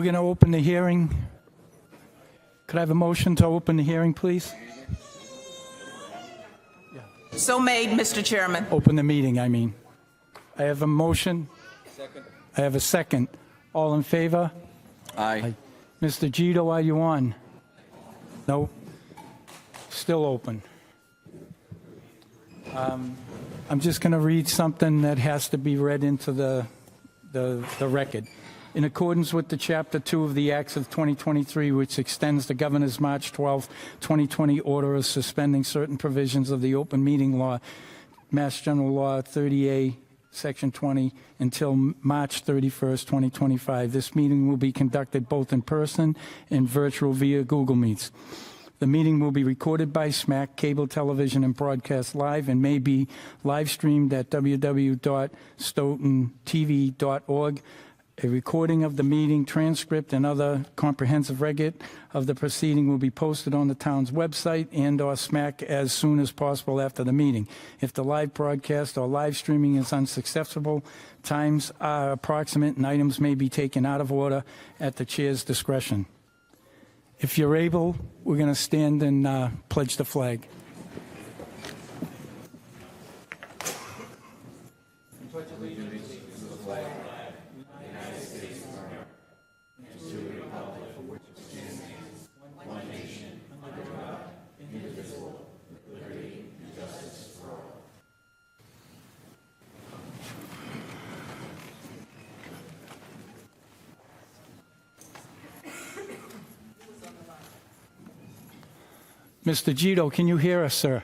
We're going to open the hearing. Could I have a motion to open the hearing, please? So made, Mr. Chairman. Open the meeting, I mean. I have a motion. Second. I have a second. All in favor? Aye. Mr. Gito, are you on? No? Still open. I'm just going to read something that has to be read into the record. In accordance with the Chapter 2 of the Acts of 2023, which extends the Governor's March 12, 2020 order of suspending certain provisions of the open meeting law, Mass General Law 30A, Section 20, until March 31st, 2025. This meeting will be conducted both in person and virtual via Google Meets. The meeting will be recorded by SMAC Cable Television and broadcast live and may be live streamed at www.stoughtontv.org. A recording of the meeting, transcript, and other comprehensive record of the proceeding will be posted on the town's website and/or SMAC as soon as possible after the meeting. If the live broadcast or live streaming is unsuccessful, times are approximate and items may be taken out of order at the chair's discretion. If you're able, we're going to stand and pledge the flag. Pledge allegiance to the flag. Mr. Gito, can you hear us, sir?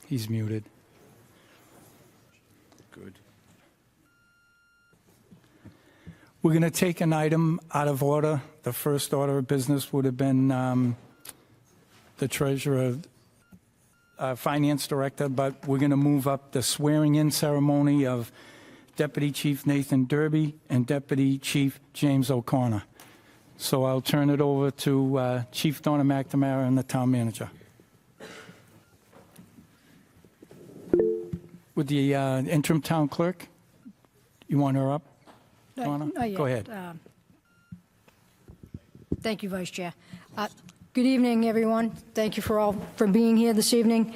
He's muted. Good. We're going to take an item out of order. The first order of business would have been the treasurer, finance director, but we're going to move up the swearing-in ceremony of Deputy Chief Nathan Derby and Deputy Chief James O'Connor. So I'll turn it over to Chief Donna McNamara and the town manager. With the interim town clerk, you want her up, Donna? Go ahead. Thank you, Vice Chair. Good evening, everyone. Thank you for being here this evening.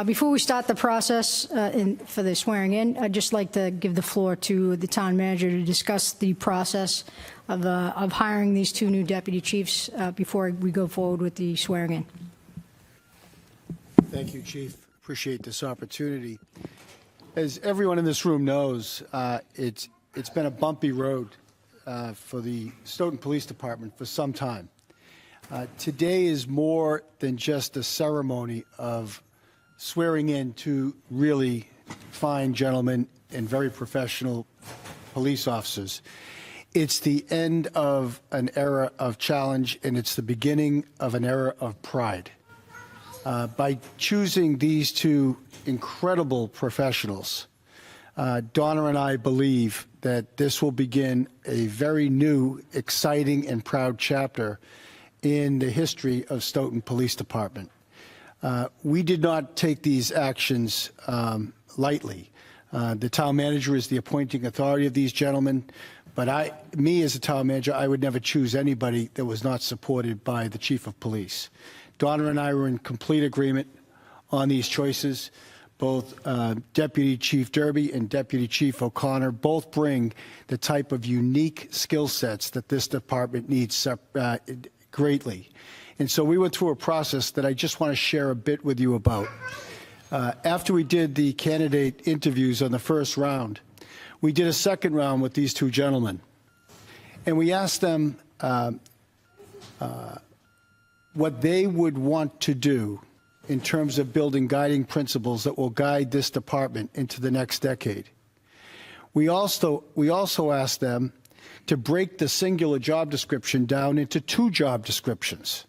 Before we start the process for the swearing in, I'd just like to give the floor to the town manager to discuss the process of hiring these two new deputy chiefs before we go forward with the swearing in. Thank you, Chief. Appreciate this opportunity. As everyone in this room knows, it's been a bumpy road for the Stoughton Police Department for some time. Today is more than just a ceremony of swearing in two really fine gentlemen and very professional police officers. It's the end of an era of challenge, and it's the beginning of an era of pride. By choosing these two incredible professionals, Donna and I believe that this will begin a very new, exciting, and proud chapter in the history of Stoughton Police Department. We did not take these actions lightly. The town manager is the appointing authority of these gentlemen, but me as a town manager, I would never choose anybody that was not supported by the chief of police. Donna and I were in complete agreement on these choices. Both Deputy Chief Derby and Deputy Chief O'Connor both bring the type of unique skill sets that this department needs greatly. And so we went through a process that I just want to share a bit with you about. After we did the candidate interviews on the first round, we did a second round with these two gentlemen. And we asked them what they would want to do in terms of building guiding principles that will guide this department into the next decade. We also asked them to break the singular job description down into two job descriptions.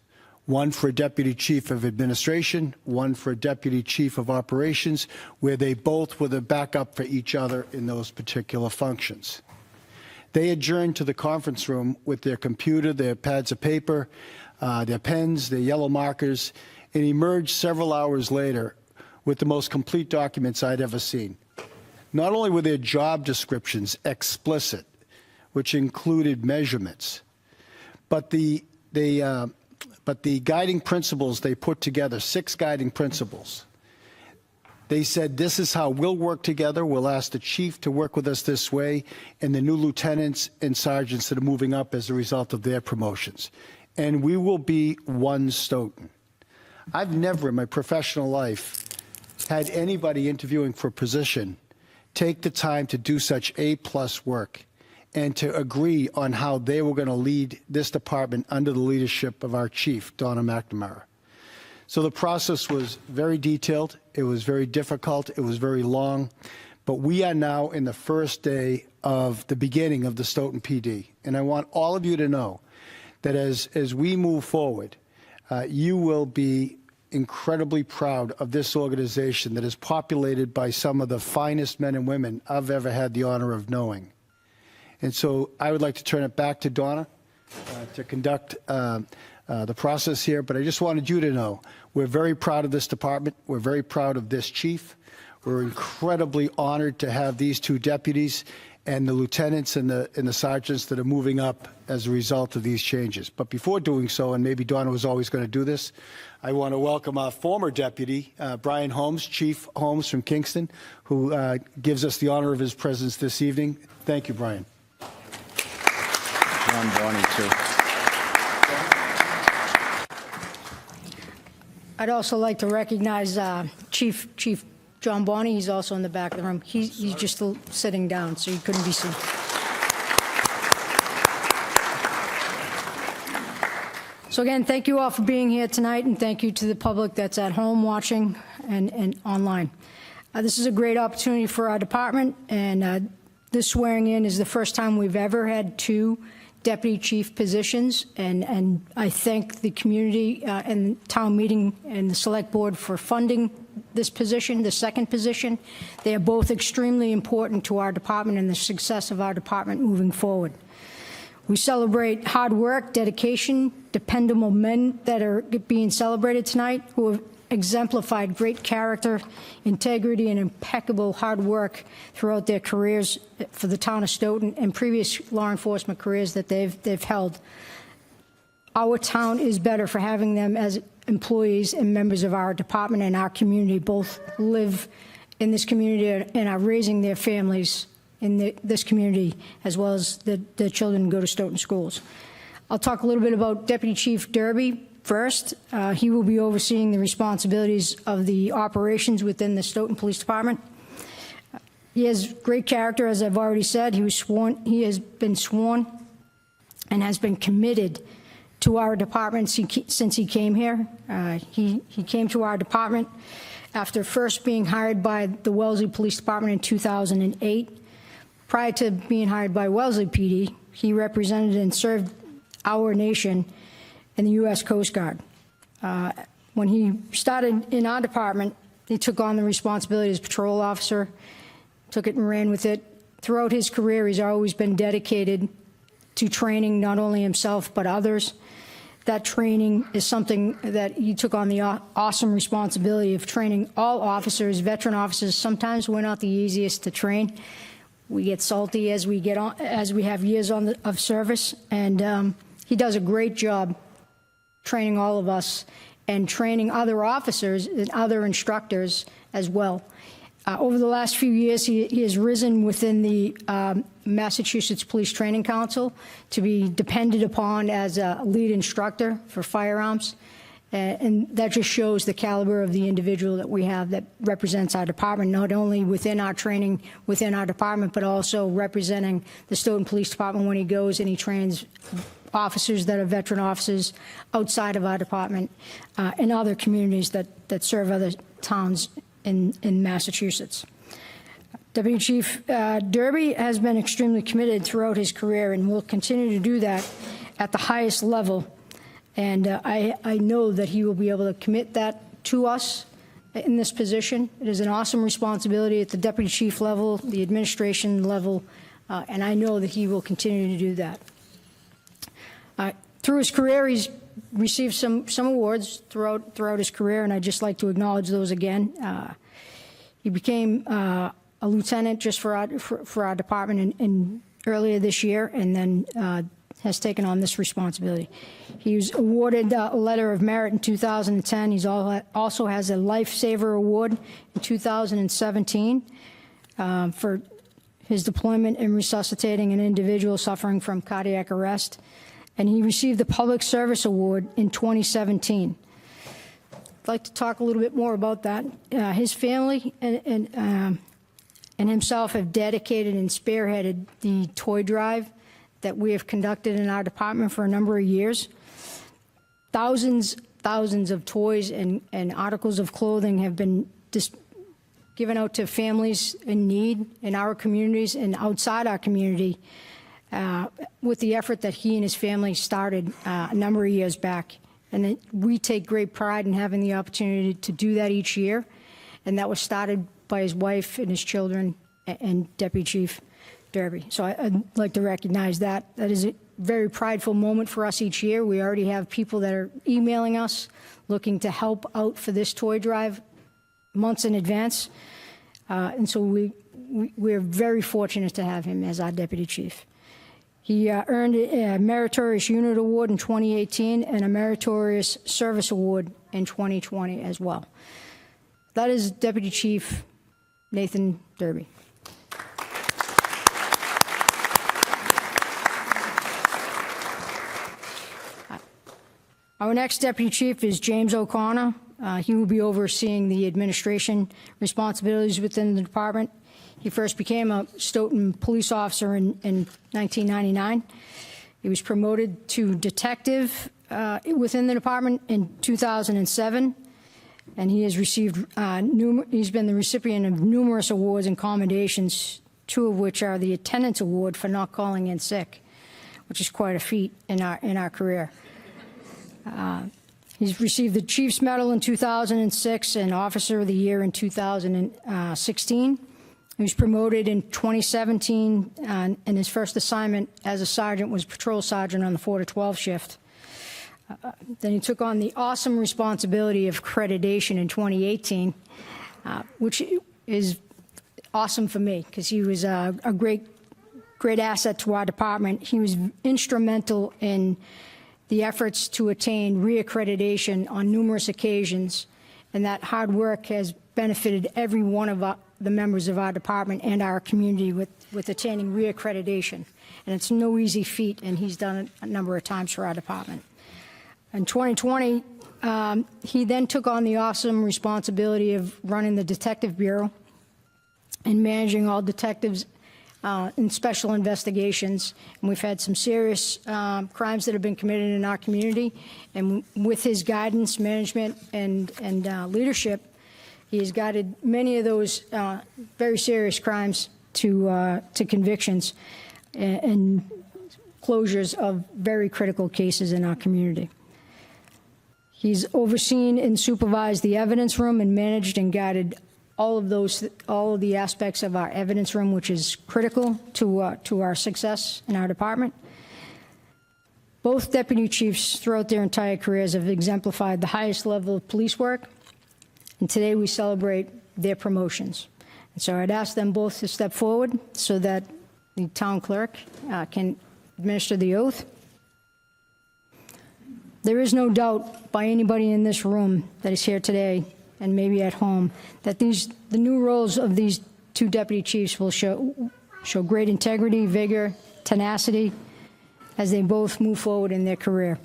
One for a Deputy Chief of Administration, one for a Deputy Chief of Operations, where they both were the backup for each other in those particular functions. They adjourned to the conference room with their computer, their pads of paper, their pens, their yellow markers, and emerged several hours later with the most complete documents I'd ever seen. Not only were their job descriptions explicit, which included measurements, but the guiding principles they put together, 6 guiding principles. They said, this is how we'll work together. We'll ask the chief to work with us this way, and the new lieutenants and sergeants that are moving up as a result of their promotions. And we will be one Stoughton. I've never in my professional life had anybody interviewing for a position take the time to do such A-plus work and to agree on how they were going to lead this department under the leadership of our chief, Donna McNamara. So the process was very detailed. It was very difficult. It was very long. But we are now in the first day of the beginning of the Stoughton PD. And I want all of you to know that as we move forward, you will be incredibly proud of this organization that is populated by some of the finest men and women I've ever had the honor of knowing. And so I would like to turn it back to Donna to conduct the process here. But I just wanted you to know we're very proud of this department. We're very proud of this chief. We're incredibly honored to have these 2 deputies and the lieutenants and the sergeants that are moving up as a result of these changes. But before doing so, and maybe Donna was always going to do this, I want to welcome our former deputy, Brian Holmes, Chief Holmes from Kingston, who gives us the honor of his presence this evening. Thank you, Brian. John Bonnie, too. I'd also like to recognize Chief John Bonnie. He's also in the back of the room. He's just sitting down, so he couldn't be seen. So again, thank you all for being here tonight, and thank you to the public that's at home watching and online. This is a great opportunity for our department, and this swearing in is the first time we've ever had 2 deputy chief positions, and I thank the community and town meeting and the select board for funding this position, the second position. They are both extremely important to our department and the success of our department moving forward. We celebrate hard work, dedication, dependable men that are being celebrated tonight who have exemplified great character, integrity, and impeccable hard work throughout their careers for the town of Stoughton and previous law enforcement careers that they've held. Our town is better for having them as employees and members of our department, and our community both live in this community and are raising their families in this community, as well as the children go to Stoughton schools. I'll talk a little bit about Deputy Chief Derby first. He will be overseeing the responsibilities of the operations within the Stoughton Police Department. He has great character, as I've already said. He has been sworn and has been committed to our department since he came here. He came to our department after first being hired by the Wellesley Police Department in 2008. Prior to being hired by Wellesley PD, he represented and served our nation in the U.S. Coast Guard. When he started in our department, he took on the responsibility as patrol officer, took it and ran with it. Throughout his career, he's always been dedicated to training not only himself but others. That training is something that he took on the awesome responsibility of training all officers, veteran officers. Sometimes we're not the easiest to train. We get salty as we get on, as we have years of service, and he does a great job training all of us and training other officers and other instructors as well. Over the last few years, he has risen within the Massachusetts Police Training Council to be depended upon as a lead instructor for firearms. And that just shows the caliber of the individual that we have that represents our department, not only within our training within our department, but also representing the Stoughton Police Department when he goes and he trains officers that are veteran officers outside of our department and other communities that serve other towns in Massachusetts. Deputy Chief Derby has been extremely committed throughout his career and will continue to do that at the highest level. And I know that he will be able to commit that to us in this position. It is an awesome responsibility at the deputy chief level, the administration level, and I know that he will continue to do that. Through his career, he's received some awards throughout his career, and I'd just like to acknowledge those again. He became a lieutenant just for our department in earlier this year, and then has taken on this responsibility. He was awarded a Letter of Merit in 2010. He's also has a Lifesaver Award in 2017 for his deployment in resuscitating an individual suffering from cardiac arrest. And he received the Public Service Award in 2017. I'd like to talk a little bit more about that. His family and himself have dedicated and spearheaded the toy drive that we have conducted in our department for a number of years. Thousands of toys and articles of clothing have been given out to families in need in our communities and outside our community with the effort that he and his family started a number of years back. And we take great pride in having the opportunity to do that each year. And that was started by his wife and his children and Deputy Chief Derby. So I'd like to recognize that. That is a very prideful moment for us each year. We already have people that are emailing us looking to help out for this toy drive months in advance. And so we're very fortunate to have him as our Deputy Chief. He earned a Meritorious Unit Award in 2018 and a Meritorious Service Award in 2020 as well. That is Deputy Chief Nathan Derby. Our next Deputy Chief is James O'Connor. He will be overseeing the administration responsibilities within the department. He first became a Stoughton police officer in 1999. He was promoted to detective within the department in 2007, and he has received he's been the recipient of numerous awards and commendations, two of which are the Attendance Award for not calling in sick, which is quite a feat in our career. He's received the Chief's Medal in 2006 and Officer of the Year in 2016. He was promoted in 2017, and his first assignment as a sergeant was patrol sergeant on the 4 to 12 shift. Then he took on the awesome responsibility of accreditation in 2018, which is awesome for me because he was a great asset to our department. He was instrumental in the efforts to attain reaccreditation on numerous occasions, and that hard work has benefited every one of the members of our department and our community with attaining reaccreditation. And it's no easy feat, and he's done it a number of times for our department. In 2020, he then took on the awesome responsibility of running the Detective Bureau and managing all detectives in special investigations. And we've had some serious crimes that have been committed in our community. And with his guidance, management, and leadership, he has guided many of those very serious crimes to convictions and closures of very critical cases in our community. He's overseen and supervised the evidence room and managed and guided all of the aspects of our evidence room, which is critical to our success in our department. Both deputy chiefs throughout their entire careers have exemplified the highest level of police work, and today we celebrate their promotions. And so I'd ask them both to step forward so that the town clerk can administer the oath. There is no doubt by anybody in this room that is here today and maybe at home that the new roles of these two deputy chiefs will show great integrity, vigor, tenacity as they both move forward in their career.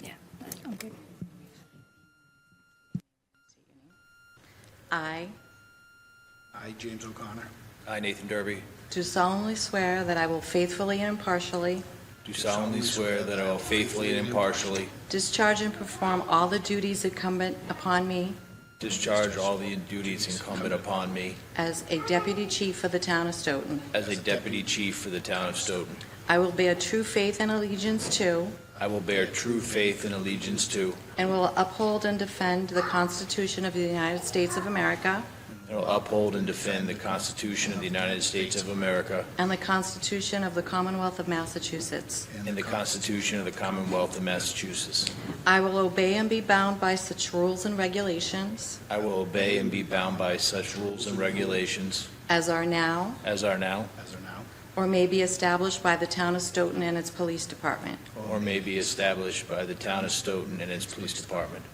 Yeah, okay. I James O'Connor, I, Nathan Derby, do solemnly swear that I will faithfully and impartially do solemnly swear that I will faithfully and impartially discharge and perform all the duties incumbent upon me discharge all the duties incumbent upon me as a deputy chief for the town of Stoughton. as a deputy chief for the town of Stoughton. I will bear true faith and allegiance to I will bear true faith and allegiance to and will uphold and defend the Constitution of the United States of America and will uphold and defend the Constitution of the United States of America and the Constitution of the Commonwealth of Massachusetts. and the Constitution of the Commonwealth of Massachusetts. I will obey and be bound by such rules and regulations I will obey and be bound by such rules and regulations as are now as are now or may be established by the town of Stoughton and its police department. or may be established by the town of Stoughton and its police department.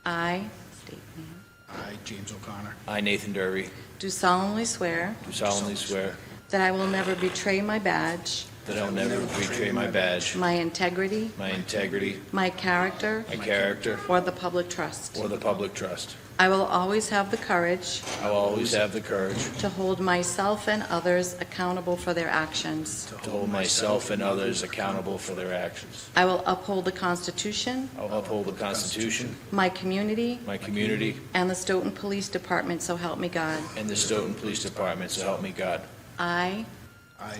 I, state your name, I, James O'Connor, I, Nathan Derby, do solemnly swear do solemnly swear that I will never betray my badge, that I will never betray my badge, my integrity, my integrity, my character, my character, or the public trust. or the public trust. I will always have the courage I will always have the courage to hold myself and others accountable for their actions. to hold myself and others accountable for their actions. I will uphold the Constitution, I will uphold the Constitution, my community, my community, and the Stoughton Police Department, so help me God. and the Stoughton Police Department, so help me God. I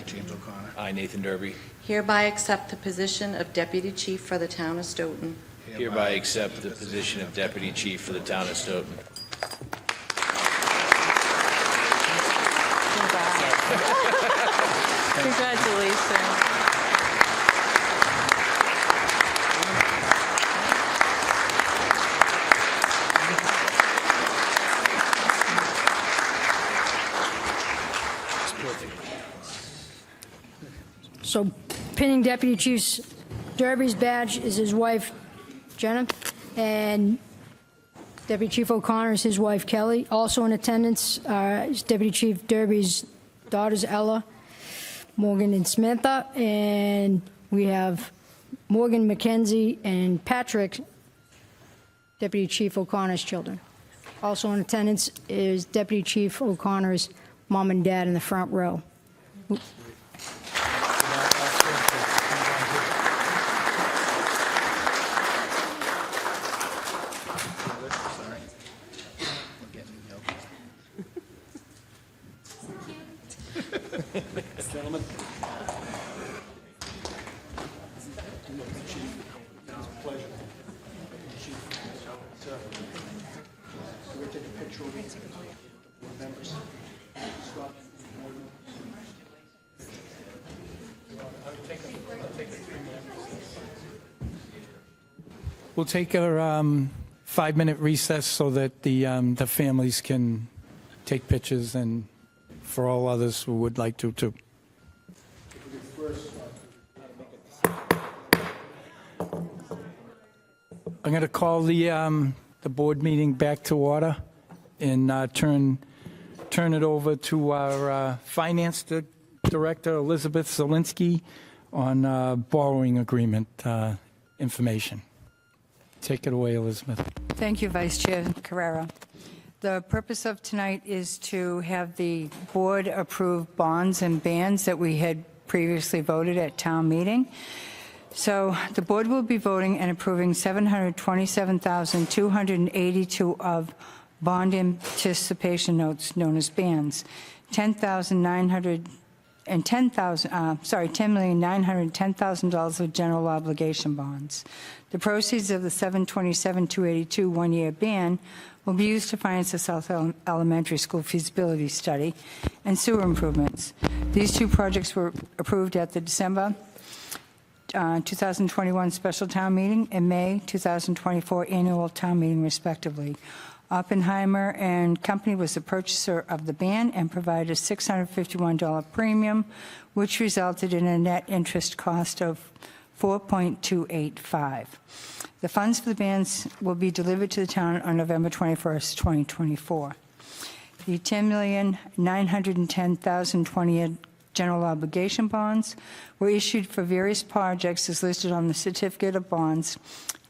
James O'Connor, I, Nathan Derby, hereby accept the position of Deputy Chief for the town of Stoughton. hereby accept the position of Deputy Chief for the town of Stoughton. Congratulations. So pinning Deputy Chief Derby's badge is his wife, Jenna, and Deputy Chief O'Connor is his wife, Kelly. Also in attendance is Deputy Chief Derby's daughters, Ella, Morgan, and Samantha, and we have Morgan, Mackenzie, and Patrick, Deputy Chief O'Connor's children. Also in attendance is Deputy Chief O'Connor's mom and dad in the front row. Gentlemen. Pleasure. Chief, sir. We're going to take a picture with members. Scott. We'll take a 5-minute recess so that the families can take pictures, and for all others who would like to, too. I'm going to call the board meeting back to order and turn it over to our finance director, Elizabeth Zielinski, on borrowing agreement information. Take it away, Elizabeth. Thank you, Vice Chair Carrera. The purpose of tonight is to have the board approve bonds and bans that we had previously voted at town meeting. So the board will be voting and approving $727,282 of bond anticipation notes known as bans, $10,910,000 of general obligation bonds. The proceeds of the $727,282 one-year ban will be used to finance the South Elementary School feasibility study and sewer improvements. These two projects were approved at the December 2021 special town meeting and May 2024 annual town meeting, respectively. Oppenheimer and Company was the purchaser of the ban and provided a $651 premium, which resulted in a net interest cost of $4.285. The funds for the bans will be delivered to the town on November 21st, 2024. The $10,910,020 general obligation bonds were issued for various projects as listed on the certificate of bonds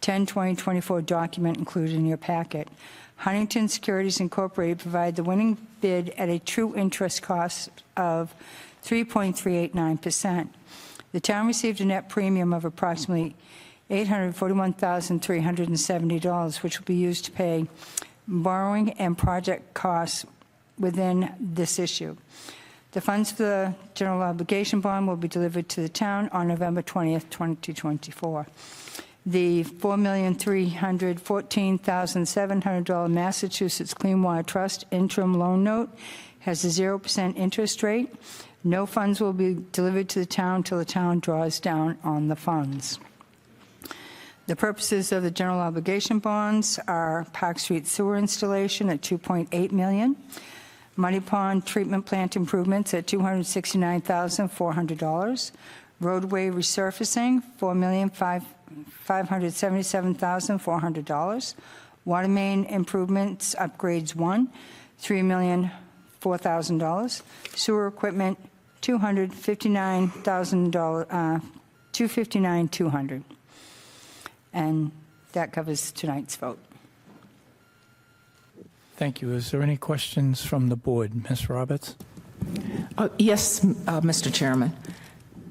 10/2024 document included in your packet. Huntington Securities Incorporated provided the winning bid at a true interest cost of 3.389%. The town received a net premium of approximately $841,370, which will be used to pay borrowing and project costs within this issue. The funds for the general obligation bond will be delivered to the town on November 20th, 2024. the $4,314,700 Massachusetts Clean Water Trust interim loan note has a 0% interest rate. No funds will be delivered to the town until the town draws down on the funds. The purposes of the general obligation bonds are Park Street sewer installation at $2.8 million, Muddy Pond treatment plant improvements at $269,400, roadway resurfacing, $4,577,400, water main improvements upgrades 1, $3,004,000, sewer equipment, $259,000, $259,200. And that covers tonight's vote. Thank you. Is there any questions from the board? Ms. Roberts? Yes, Mr. Chairman.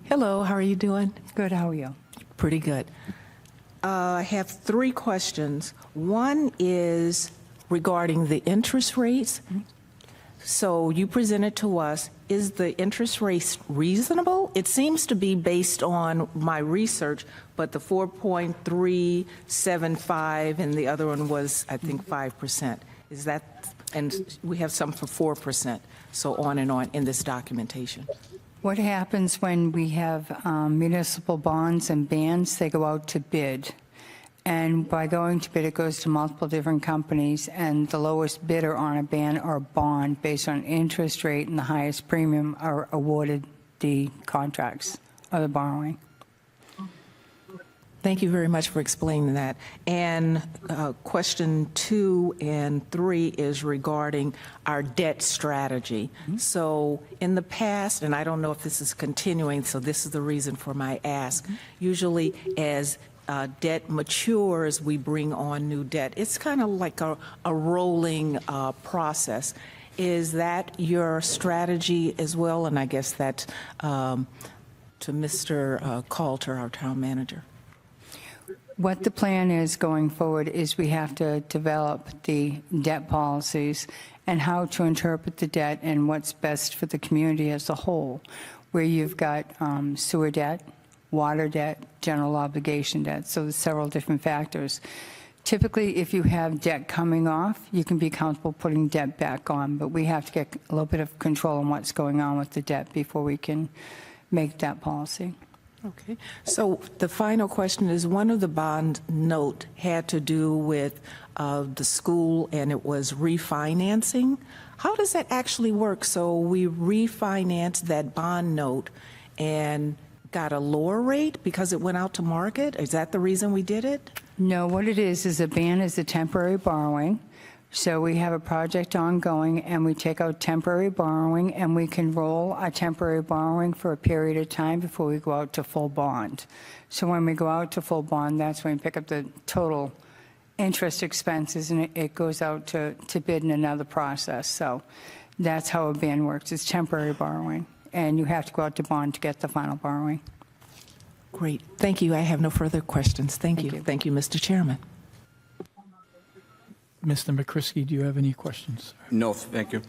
Hello, how are you doing? Good, how are you? Pretty good. I have 3 questions. One is regarding the interest rates. So you presented to us, is the interest rate reasonable? It seems to be based on my research, but the 4.375 and the other one was, I think, 5%. Is that, and we have some for 4%, so on and on in this documentation. What happens when we have municipal bonds and bans? They go out to bid. And by going to bid, it goes to multiple different companies, and the lowest bidder on a ban or bond based on interest rate and the highest premium are awarded the contracts or the borrowing. Thank you very much for explaining that. And question 2 and 3 is regarding our debt strategy. So in the past, and I don't know if this is continuing, so this is the reason for my ask, usually as debt matures, we bring on new debt. It's kind of like a rolling process. Is that your strategy as well? And I guess that to Mr. Coulter, our town manager. What the plan is going forward is we have to develop the debt policies and how to interpret the debt and what's best for the community as a whole, where you've got sewer debt, water debt, general obligation debt, so there's several different factors. Typically, if you have debt coming off, you can be comfortable putting debt back on, but we have to get a little bit of control on what's going on with the debt before we can make that policy. Okay. So the final question is, one of the bond note had to do with the school, and it was refinancing. How does that actually work? So we refinanced that bond note and got a lower rate because it went out to market? Is that the reason we did it? No, what it is a ban is a temporary borrowing. So we have a project ongoing, and we take out temporary borrowing, and we can roll a temporary borrowing for a period of time before we go out to full bond. So when we go out to full bond, that's when we pick up the total interest expenses, and it goes out to bid in another process. So that's how a ban works. It's temporary borrowing, and you have to go out to bond to get the final borrowing. Great. Thank you. I have no further questions. Thank you. Thank you, Mr. Chairman. Mr. McCrisky, do you have any questions? No, thank you.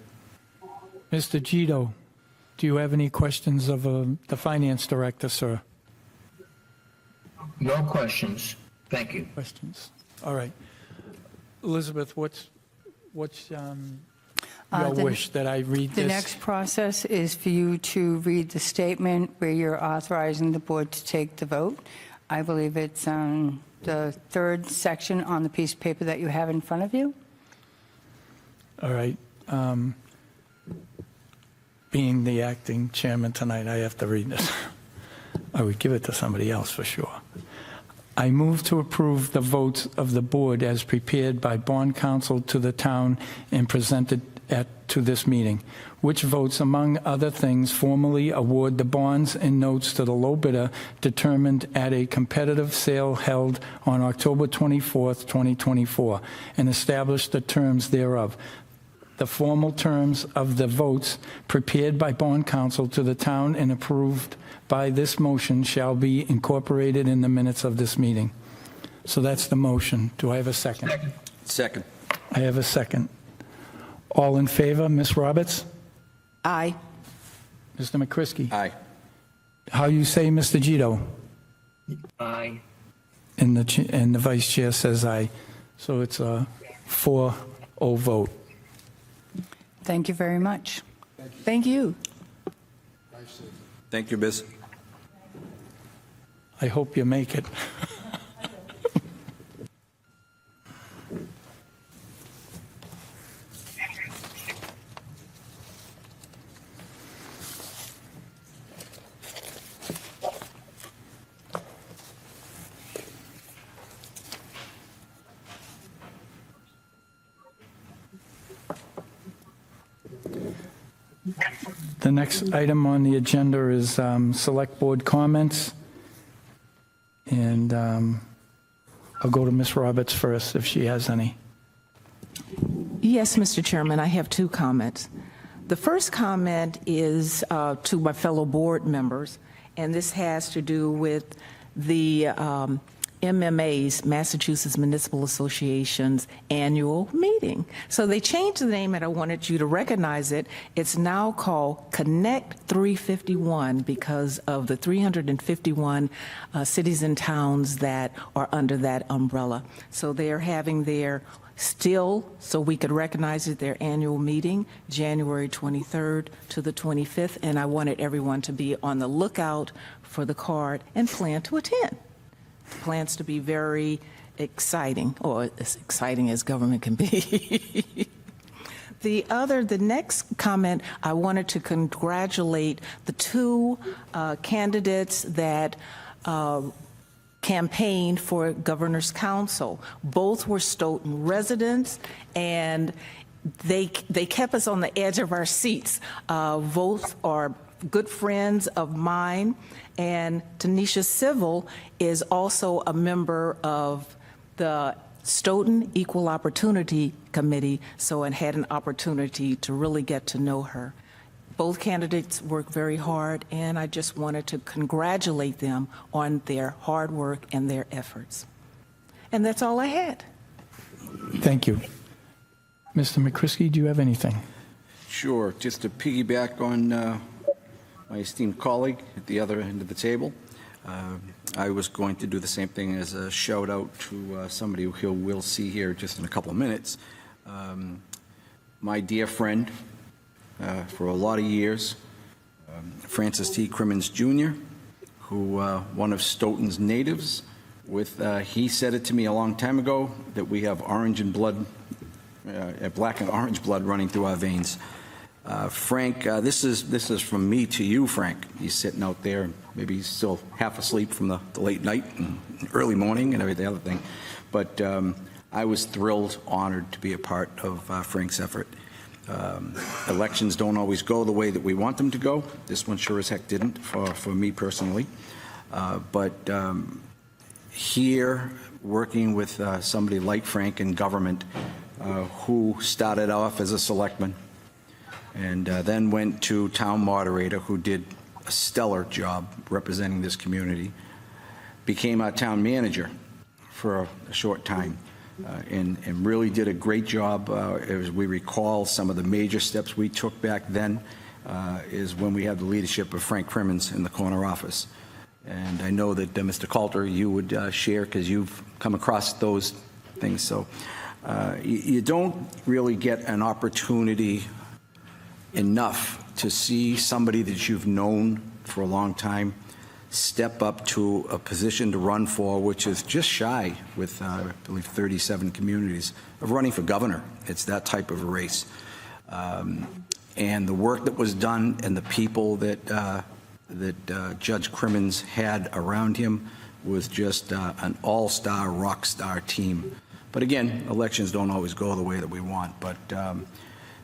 Mr. Gito, do you have any questions of the finance director, sir? No questions. Thank you. Questions? All right. Elizabeth, what's your wish that I read this? The next process is for you to read the statement where you're authorizing the board to take the vote. I believe it's the 3rd section on the piece of paper that you have in front of you. All right. Being the acting chairman tonight, I have to read this. I would give it to somebody else for sure. I move to approve the votes of the board as prepared by bond counsel to the town and presented to this meeting, which votes, among other things, formally award the bonds and notes to the low bidder determined at a competitive sale held on October 24th, 2024, and establish the terms thereof. The formal terms of the votes prepared by bond counsel to the town and approved by this motion shall be incorporated in the minutes of this meeting. So that's the motion. Do I have a second? Second. I have a second. All in favor? Ms. Roberts? Aye. Mr. McCrisky? Aye. How you say, Mr. Gito? Aye. and the vice chair says aye. So it's a 4-0 vote. Thank you very much. Thank you. Thank you, Biz. I hope you make it. The next item on the agenda is Select Board comments. And I'll go to Ms. Roberts first if she has any. Yes, Mr. Chairman, I have two comments. The first comment is to my fellow board members, and this has to do with the MMA's, Massachusetts Municipal Association's annual meeting. So they changed the name, and I wanted you to recognize it. It's now called Connect 351 because of the 351 cities and towns that are under that umbrella. So they are having their still, so we could recognize it, their annual meeting, January 23rd to the 25th, and I wanted everyone to be on the lookout for the card and plan to attend. Plans to be very exciting, or as exciting as government can be. The next comment, I wanted to congratulate the two candidates that campaigned for Governor's Council. Both were Stoughton residents, and they kept us on the edge of our seats. Both are good friends of mine, and Tanisha Civil is also a member of the Stoughton Equal Opportunity Committee, so and had an opportunity to really get to know her. Both candidates worked very hard, and I just wanted to congratulate them on their hard work and their efforts. And that's all I had. Thank you. Mr. McCrisky, do you have anything? Sure. Just to piggyback on my esteemed colleague at the other end of the table, I was going to do the same thing as a shout out to somebody who we'll see here just in a couple of minutes. My dear friend for a lot of years, Francis T. Crimmins Jr., who one of Stoughton's natives. He said it to me a long time ago that we have orange and blood, black and orange blood running through our veins. Frank, this is from me to you, Frank. He's sitting out there, maybe he's still half asleep from the late night and early morning and every other thing. But I was thrilled, honored to be a part of Frank's effort. Elections don't always go the way that we want them to go. This one sure as heck didn't for me personally. But here, working with somebody like Frank in government, who started off as a selectman and then went to town moderator, who did a stellar job representing this community, became our town manager for a short time, and really did a great job. As we recall, some of the major steps we took back then is when we had the leadership of Frank Crimmins in the corner office. And I know that Mr. Coulter, you would share, because you've come across those things. So you don't really get an opportunity enough to see somebody that you've known for a long time step up to a position to run for, which is just shy, with I believe 37 communities, of running for governor. It's that type of a race. And the work that was done and the people that Judge Crimmins had around him was just an all-star, rock star team. But again, elections don't always go the way that we want. But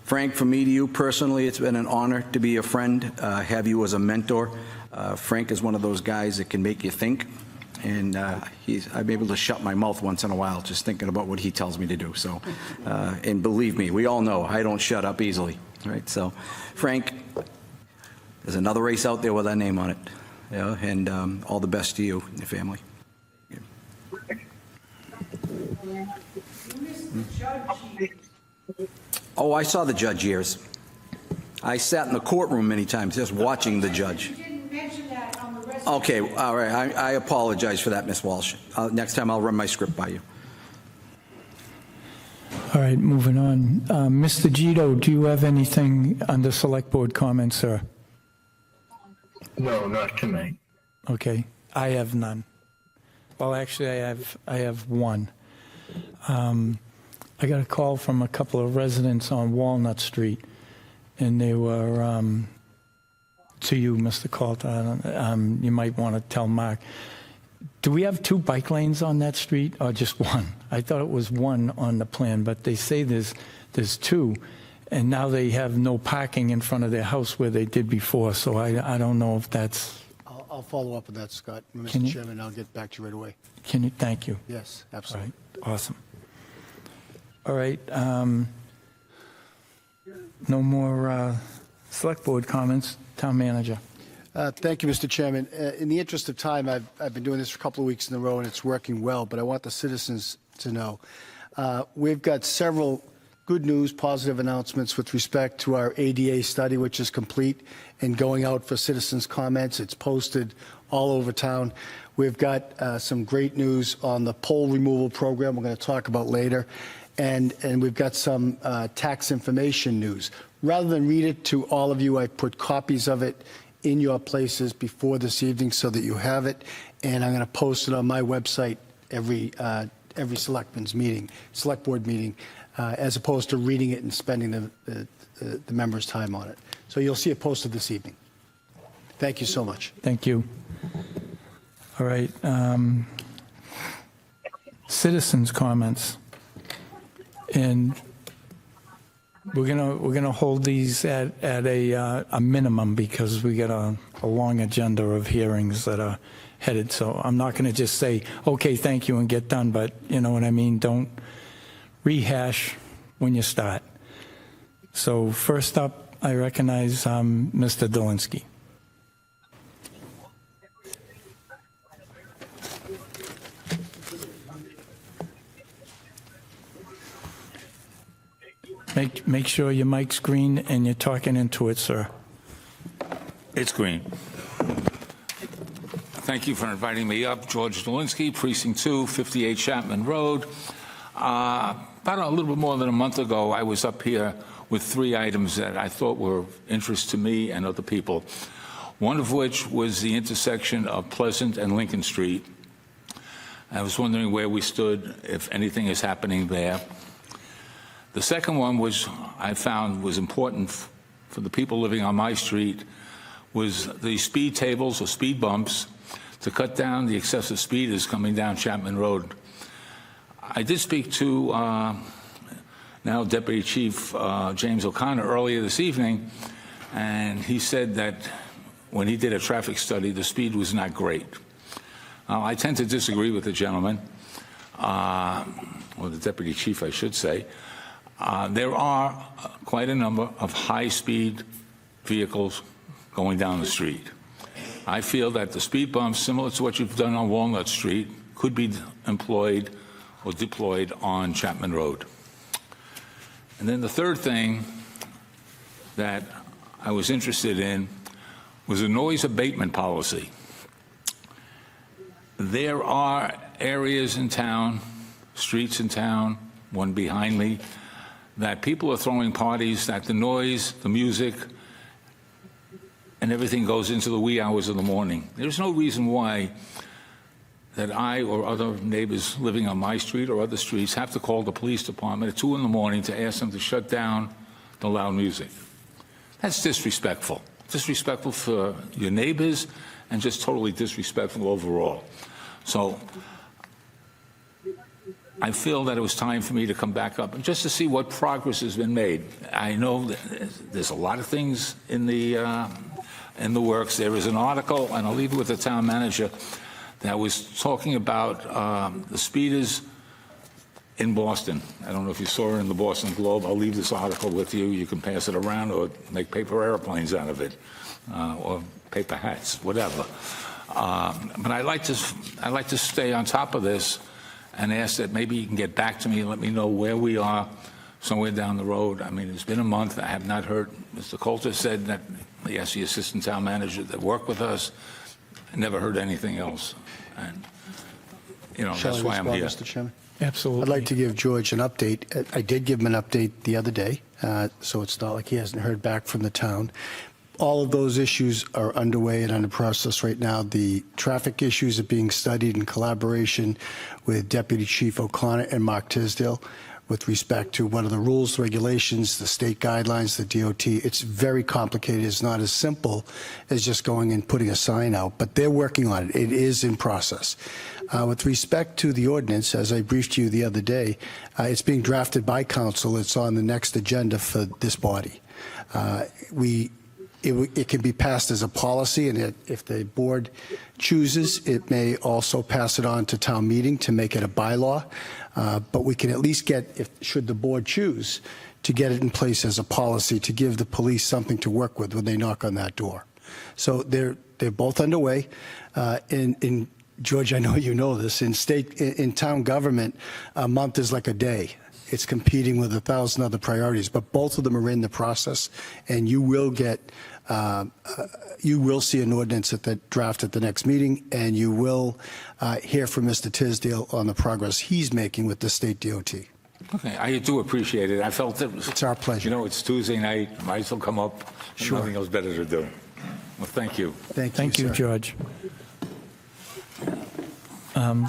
Frank, from me to you personally, it's been an honor to be a friend, have you as a mentor. Frank is one of those guys that can make you think, and I'm able to shut my mouth once in a while just thinking about what he tells me to do. So, and believe me, we all know I don't shut up easily, right? So, Frank, there's another race out there with our name on it, and all the best to you and your family. Oh, I saw the judge years. I sat in the courtroom many times just watching the judge. You didn't mention that on the Okay, all right. I apologize for that, Ms. Walsh. Next time I'll run my script by you. All right, moving on. Mr. Gito, do you have anything under Select Board comments, sir? No, not tonight. Okay, I have none. Well, actually, I have one. I got a call from a couple of residents on Walnut Street, and they were to you, Mr. Coulter. You might want to tell Mark. Do we have 2 bike lanes on that street, or just one? I thought it was one on the plan, but they say there's 2, and now they have no parking in front of their house where they did before. So I don't know if that's. I'll follow up with that, Scott. Can Mr. you- Chairman, I'll get back to you right away. Can you? Thank you. Yes, All absolutely. right, awesome. All right, no more Select Board comments. Town Manager. Thank you, Mr. Chairman. In the interest of time, I've been doing this for a couple of weeks in a row, and it's working well, but I want the citizens to know. We've got several good news, positive announcements with respect to our ADA study, which is complete and going out for citizens' comments. It's posted all over town. We've got some great news on the pole removal program we're going to talk about later. And we've got some tax information news. Rather than read it to all of you, I put copies of it in your places before this evening so that you have it. And I'm going to post it on my website every selectman's meeting, select board meeting, as opposed to reading it and spending the members' time on it. So you'll see it posted this evening. Thank you so much. Thank you. All right. Citizens' comments. And we're gonna hold these at a minimum because we got a long agenda of hearings that are headed. So I'm not gonna just say, okay, thank you, and get done, but you know what I mean? Don't rehash when you start. So first up, I recognize Mr. Dolinsky. Make sure your mic's green and you're talking into it, sir. It's green. Thank you for inviting me up. George Dolinsky, Precinct 2, 58 Chapman Road. About a little bit more than a month ago, I was up here with 3 items that I thought were of interest to me and other people, one of which was the intersection of Pleasant and Lincoln Street. I was wondering where we stood, if anything is happening there. The second one, which I found was important for the people living on my street, was the speed tables or speed bumps to cut down the excessive speeders coming down Chapman Road. I did speak to now Deputy Chief James O'Connor earlier this evening, and he said that when he did a traffic study, the speed was not great. I tend to disagree with the gentleman, or the Deputy Chief, I should say. There are quite a number of high-speed vehicles going down the street. I feel that the speed bumps, similar to what you've done on Walnut Street, could be employed or deployed on Chapman Road. And then the third thing that I was interested in was a noise abatement policy. There are areas in town, streets in town, one behind me, that people are throwing parties, that the noise, the music, and everything goes into the wee hours of the morning. There's no reason why that I or other neighbors living on my street or other streets have to call the police department at 2 in the morning to ask them to shut down the loud music. That's disrespectful. Disrespectful for your neighbors and just totally disrespectful overall. So I feel that it was time for me to come back up and just to see what progress has been made. I know that there's a lot of things in the works. There is an article, and I'll leave it with the town manager, that was talking about the speeders in Boston. I don't know if you saw it in the Boston Globe. I'll leave this article with you. You can pass it around or make paper airplanes out of it, or paper hats, whatever. But I'd like to stay on top of this and ask that maybe you can get back to me and let me know where we are somewhere down the road. I mean, it's been a month. I have not heard. Mr. Coulter said that he asked the assistant town manager that worked with us, never heard anything else. And, Shall that's I why I'm respond, here. Mr. Chairman? Absolutely. I'd like to give George an update. I did give him an update the other day, so it's not like he hasn't heard back from the town. All of those issues are underway and under process right now. The traffic issues are being studied in collaboration with Deputy Chief O'Connor and Mark Tisdale with respect to what are the rules, regulations, the state guidelines, the DOT. It's very complicated. It's not as simple as just going and putting a sign out, but they're working on it. It is in process. With respect to the ordinance, as I briefed you the other day, it's being drafted by council. It's on the next agenda for this body. It can be passed as a policy, and if the board chooses, it may also pass it on to town meeting to make it a bylaw. But we can at least get, should the board choose, to get it in place as a policy to give the police something to work with when they knock on that door. So they're both underway. In George, I know you know this. In town government, a month is like a day. It's competing with 1,000 other priorities, but both of them are in the process, and you will get, you will see an ordinance at the draft at the next meeting, and you will hear from Mr. Tisdale on the progress he's making with the state DOT. Okay, I do appreciate it. I felt it was... It's our pleasure. It's Tuesday night. Might as well come up. Sure. Nothing else better to do. Well, thank you. Thank you, Thank you, sir. George.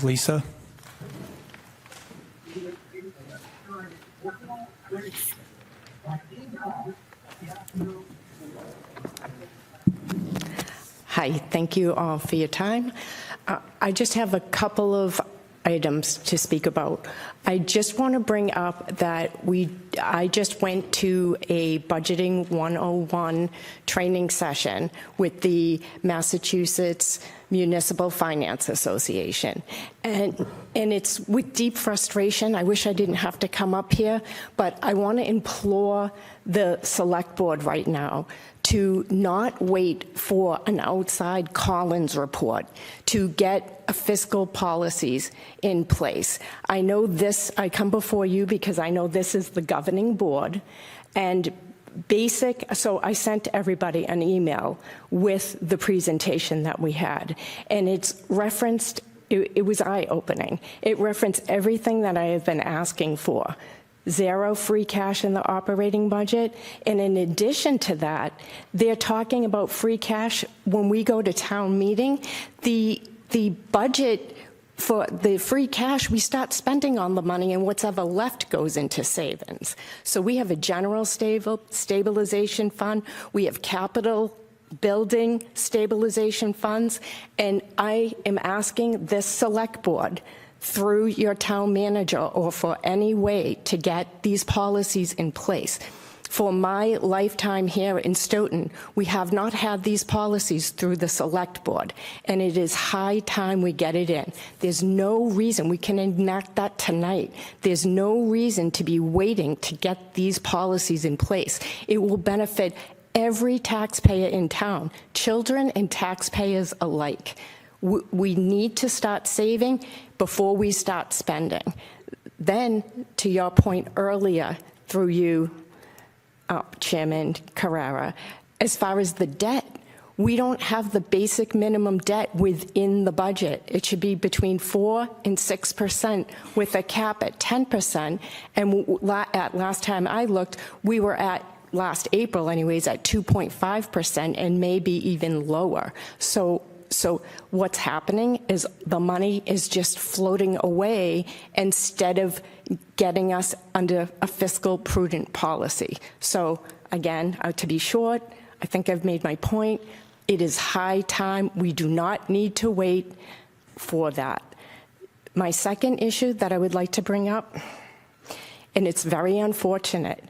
Lisa? Hi, thank you all for your time. I just have a couple of items to speak about. I just want to bring up that I just went to a Budgeting 101 training session with the Massachusetts Municipal Finance Association. And it's with deep frustration. I wish I didn't have to come up here, but I want to implore the select board right now to not wait for an outside Collins report to get fiscal policies in place. I know this, I come before you because I know this is the governing board, and so I sent everybody an email with the presentation that we had, and it's referenced, it was eye-opening. It referenced everything that I have been asking for. Zero free cash in the operating budget. And in addition to that, they're talking about free cash when we go to town meeting. The budget for the free cash, we start spending on the money, and what's ever left goes into savings. So we have a general stabilization fund. We have capital building stabilization funds. And I am asking this select board through your town manager or for any way to get these policies in place. For my lifetime here in Stoughton, we have not had these policies through the select board, and it is high time we get it in. There's no reason, we can enact that tonight. There's no reason to be waiting to get these policies in place. It will benefit every taxpayer in town, children and taxpayers alike. We need to start saving before we start spending. Then, to your point earlier, through you, Chairman Carrera, as far as the debt, we don't have the basic minimum debt within the budget. It should be between 4% and 6% with a cap at 10%. And at last time I looked, we were at, last April anyways, at 2.5% and maybe even lower. So what's happening is the money is just floating away instead of getting us under a fiscal prudent policy. So again, to be short, I think I've made my point. It is high time. We do not need to wait for that. My second issue that I would like to bring up, and it's very unfortunate,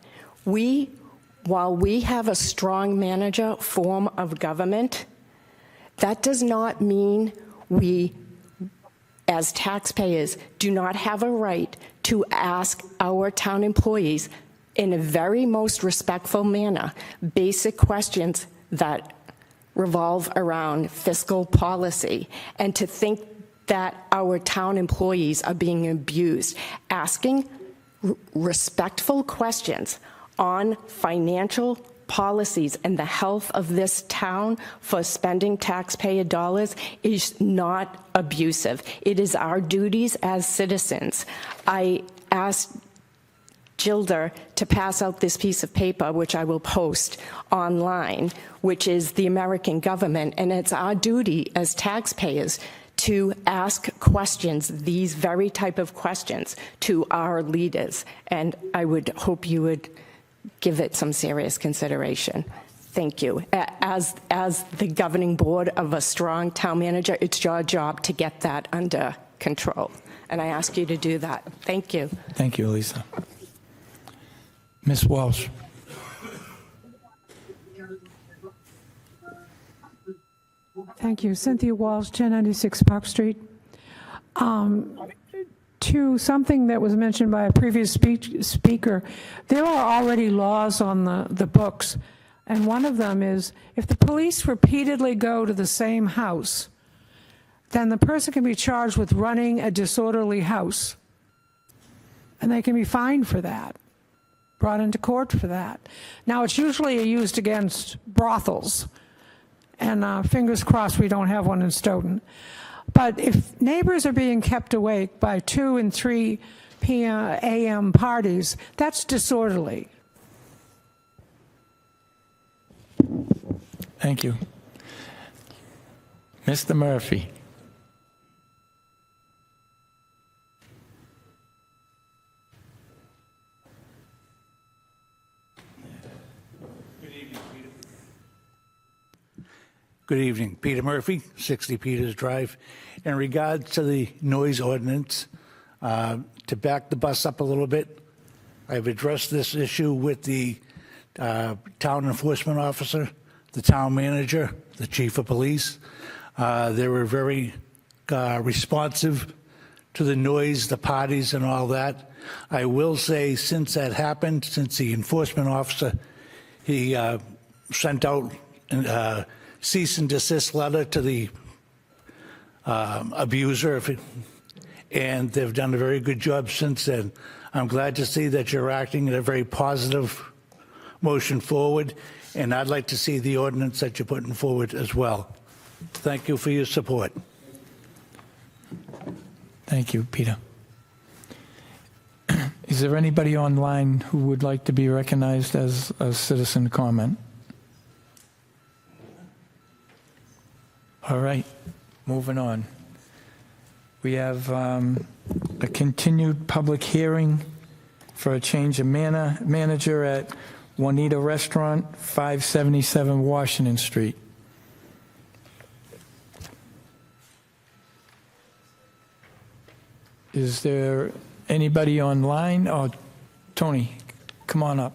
while we have a strong manager form of government, that does not mean we, as taxpayers, do not have a right to ask our town employees in a very most respectful manner basic questions that revolve around fiscal policy, and to think that our town employees are being abused. Asking respectful questions on financial policies and the health of this town for spending taxpayer dollars is not abusive. It is our duties as citizens. I asked Gilda to pass out this piece of paper, which I will post online, which is the American government, and it's our duty as taxpayers to ask questions, these very type of questions, to our leaders. And I would hope you would give it some serious consideration. Thank you. As the governing board of a strong town manager, it's your job to get that under control. And I ask you to do that. Thank you. Thank you, Lisa. Ms. Walsh. Thank you. Cynthia Walsh, 1096 Park Street. To something that was mentioned by a previous speaker, there are already laws on the books, and one of them is if the police repeatedly go to the same house, then the person can be charged with running a disorderly house, and they can be fined for that, brought into court for that. Now, it's usually used against brothels, and fingers crossed we don't have one in Stoughton. But if neighbors are being kept awake by 2 and 3 a.m. parties, that's disorderly. Thank you. Mr. Murphy. Good evening. Peter Murphy, 60 Peters Drive. In regards to the noise ordinance, to back the bus up a little bit, I've addressed this issue with the town enforcement officer, the town manager, the chief of police. They were very responsive to the noise, the parties, and all that. I will say, since that happened, since the enforcement officer, he sent out cease and desist letter to the abuser, and they've done a very good job since then. I'm glad to see that you're acting in a very positive motion forward, and I'd like to see the ordinance that you're putting forward as well. Thank you for your support. Thank you, Peter. Is there anybody online who would like to be recognized as a citizen comment? All right, moving on. We have a continued public hearing for a change of manager at Juanita Restaurant, 577 Washington Street. Is there anybody online? Oh, Tony, come on up.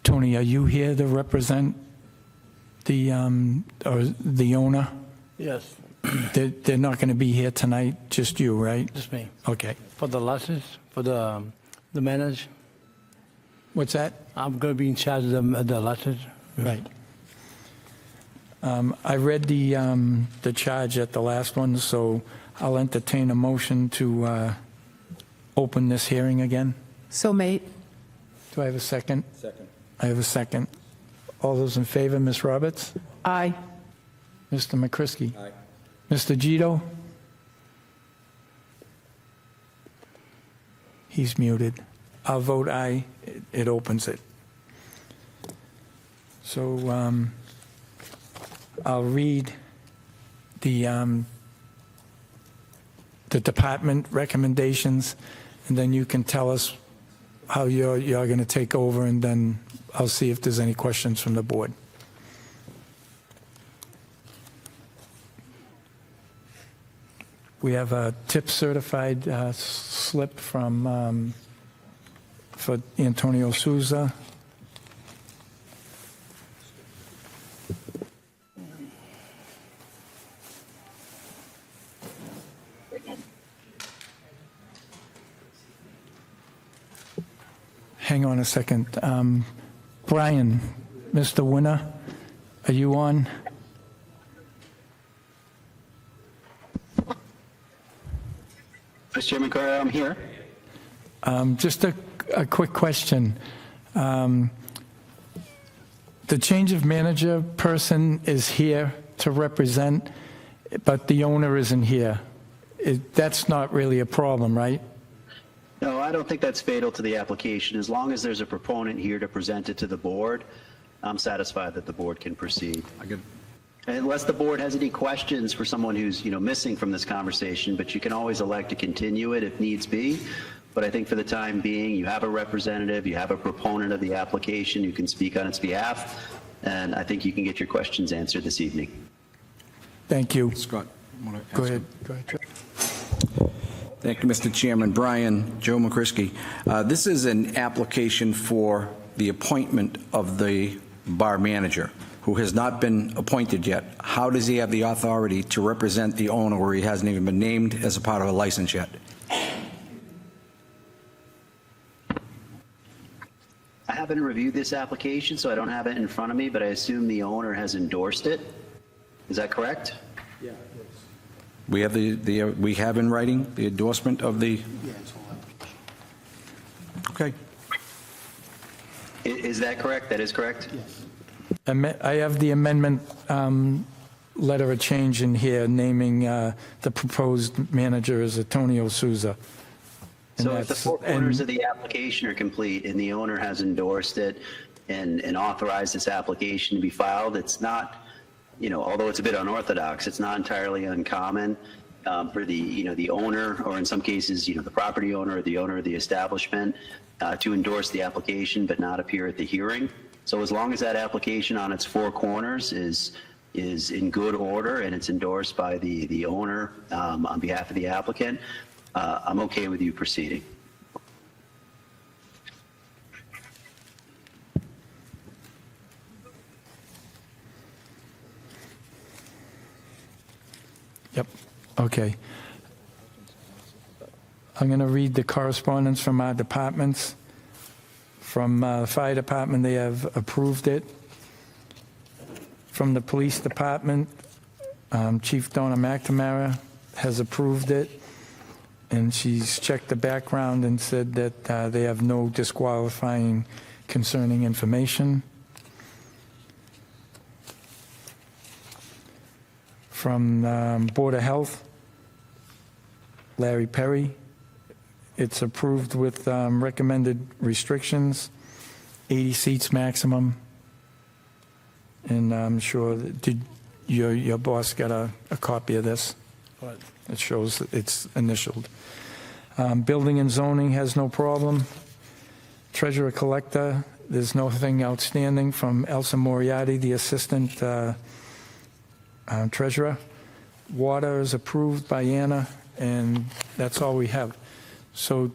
Tony, are you here to represent the or the owner? Yes, They're not going to be here tonight, just you, right? just me. Okay. For the letters, for the manager, What's that? I'm going to be in charge of the letters. Right. I read the charge at the last one, so I'll entertain a motion to open this hearing again. So, mate. Do I have a second? Second. I have a second. All those in favor, Ms. Roberts? Aye. Mr. McCrisky? Aye. Mr. Gito? He's muted. I'll vote aye. It opens it. So I'll read the department recommendations, and then you can tell us how you're going to take over, and then I'll see if there's any questions from the board. We have a tip certified slip from for Antonio Souza. Hang on a second. Brian, Mr. Winner, are you on? Mr. Chairman, I'm here. Just a quick question. The change of manager person is here to represent, but the owner isn't here. That's not really a problem, right? No, I don't think that's fatal to the application. As long as there's a proponent here to present it to the board, I'm satisfied that the board can proceed. Unless the board has any questions for someone who's, missing from this conversation, but you can always elect to continue it if needs be. But I think for the time being, you have a representative, you have a proponent of the application who can speak on its behalf, and I think you can get your questions answered this evening. Thank you. Scott, Go ahead. Go ahead. Thank you, Mr. Chairman. Brian, Joe McCrisky. This is an application for the appointment of the bar manager, who has not been appointed yet. How does he have the authority to represent the owner where he hasn't even been named as a part of a license yet? I haven't reviewed this application, so I don't have it in front of me, but I assume the owner has endorsed it. Is that correct? Yeah. We have we have in writing the endorsement of the. Okay. Is that correct? That is correct? Yes. I have the amendment letter of change in here naming the proposed manager as Antonio Souza. So if the four corners of the application are complete and the owner has endorsed it and authorized this application to be filed, it's not, although it's a bit unorthodox, it's not entirely uncommon for the owner, or in some cases, the property owner or the owner of the establishment to endorse the application but not appear at the hearing. So as long as that application on its four corners is in good order and it's endorsed by the owner on behalf of the applicant, I'm okay with you proceeding. Yep. Okay. I'm going to read the correspondence from our departments. From the fire department, they have approved it. From the police department, Chief Donna McNamara has approved it, and she's checked the background and said that they have no disqualifying concerning information. From Board of Health, Larry Perry, it's approved with recommended restrictions, 80 seats maximum. And I'm sure, did your boss got a copy of this? It shows that it's initialed. Building and zoning has no problem. Treasurer collector, there's nothing outstanding. From Elsa Moriarty, the assistant treasurer. Water is approved by Anna, and that's all we have. So,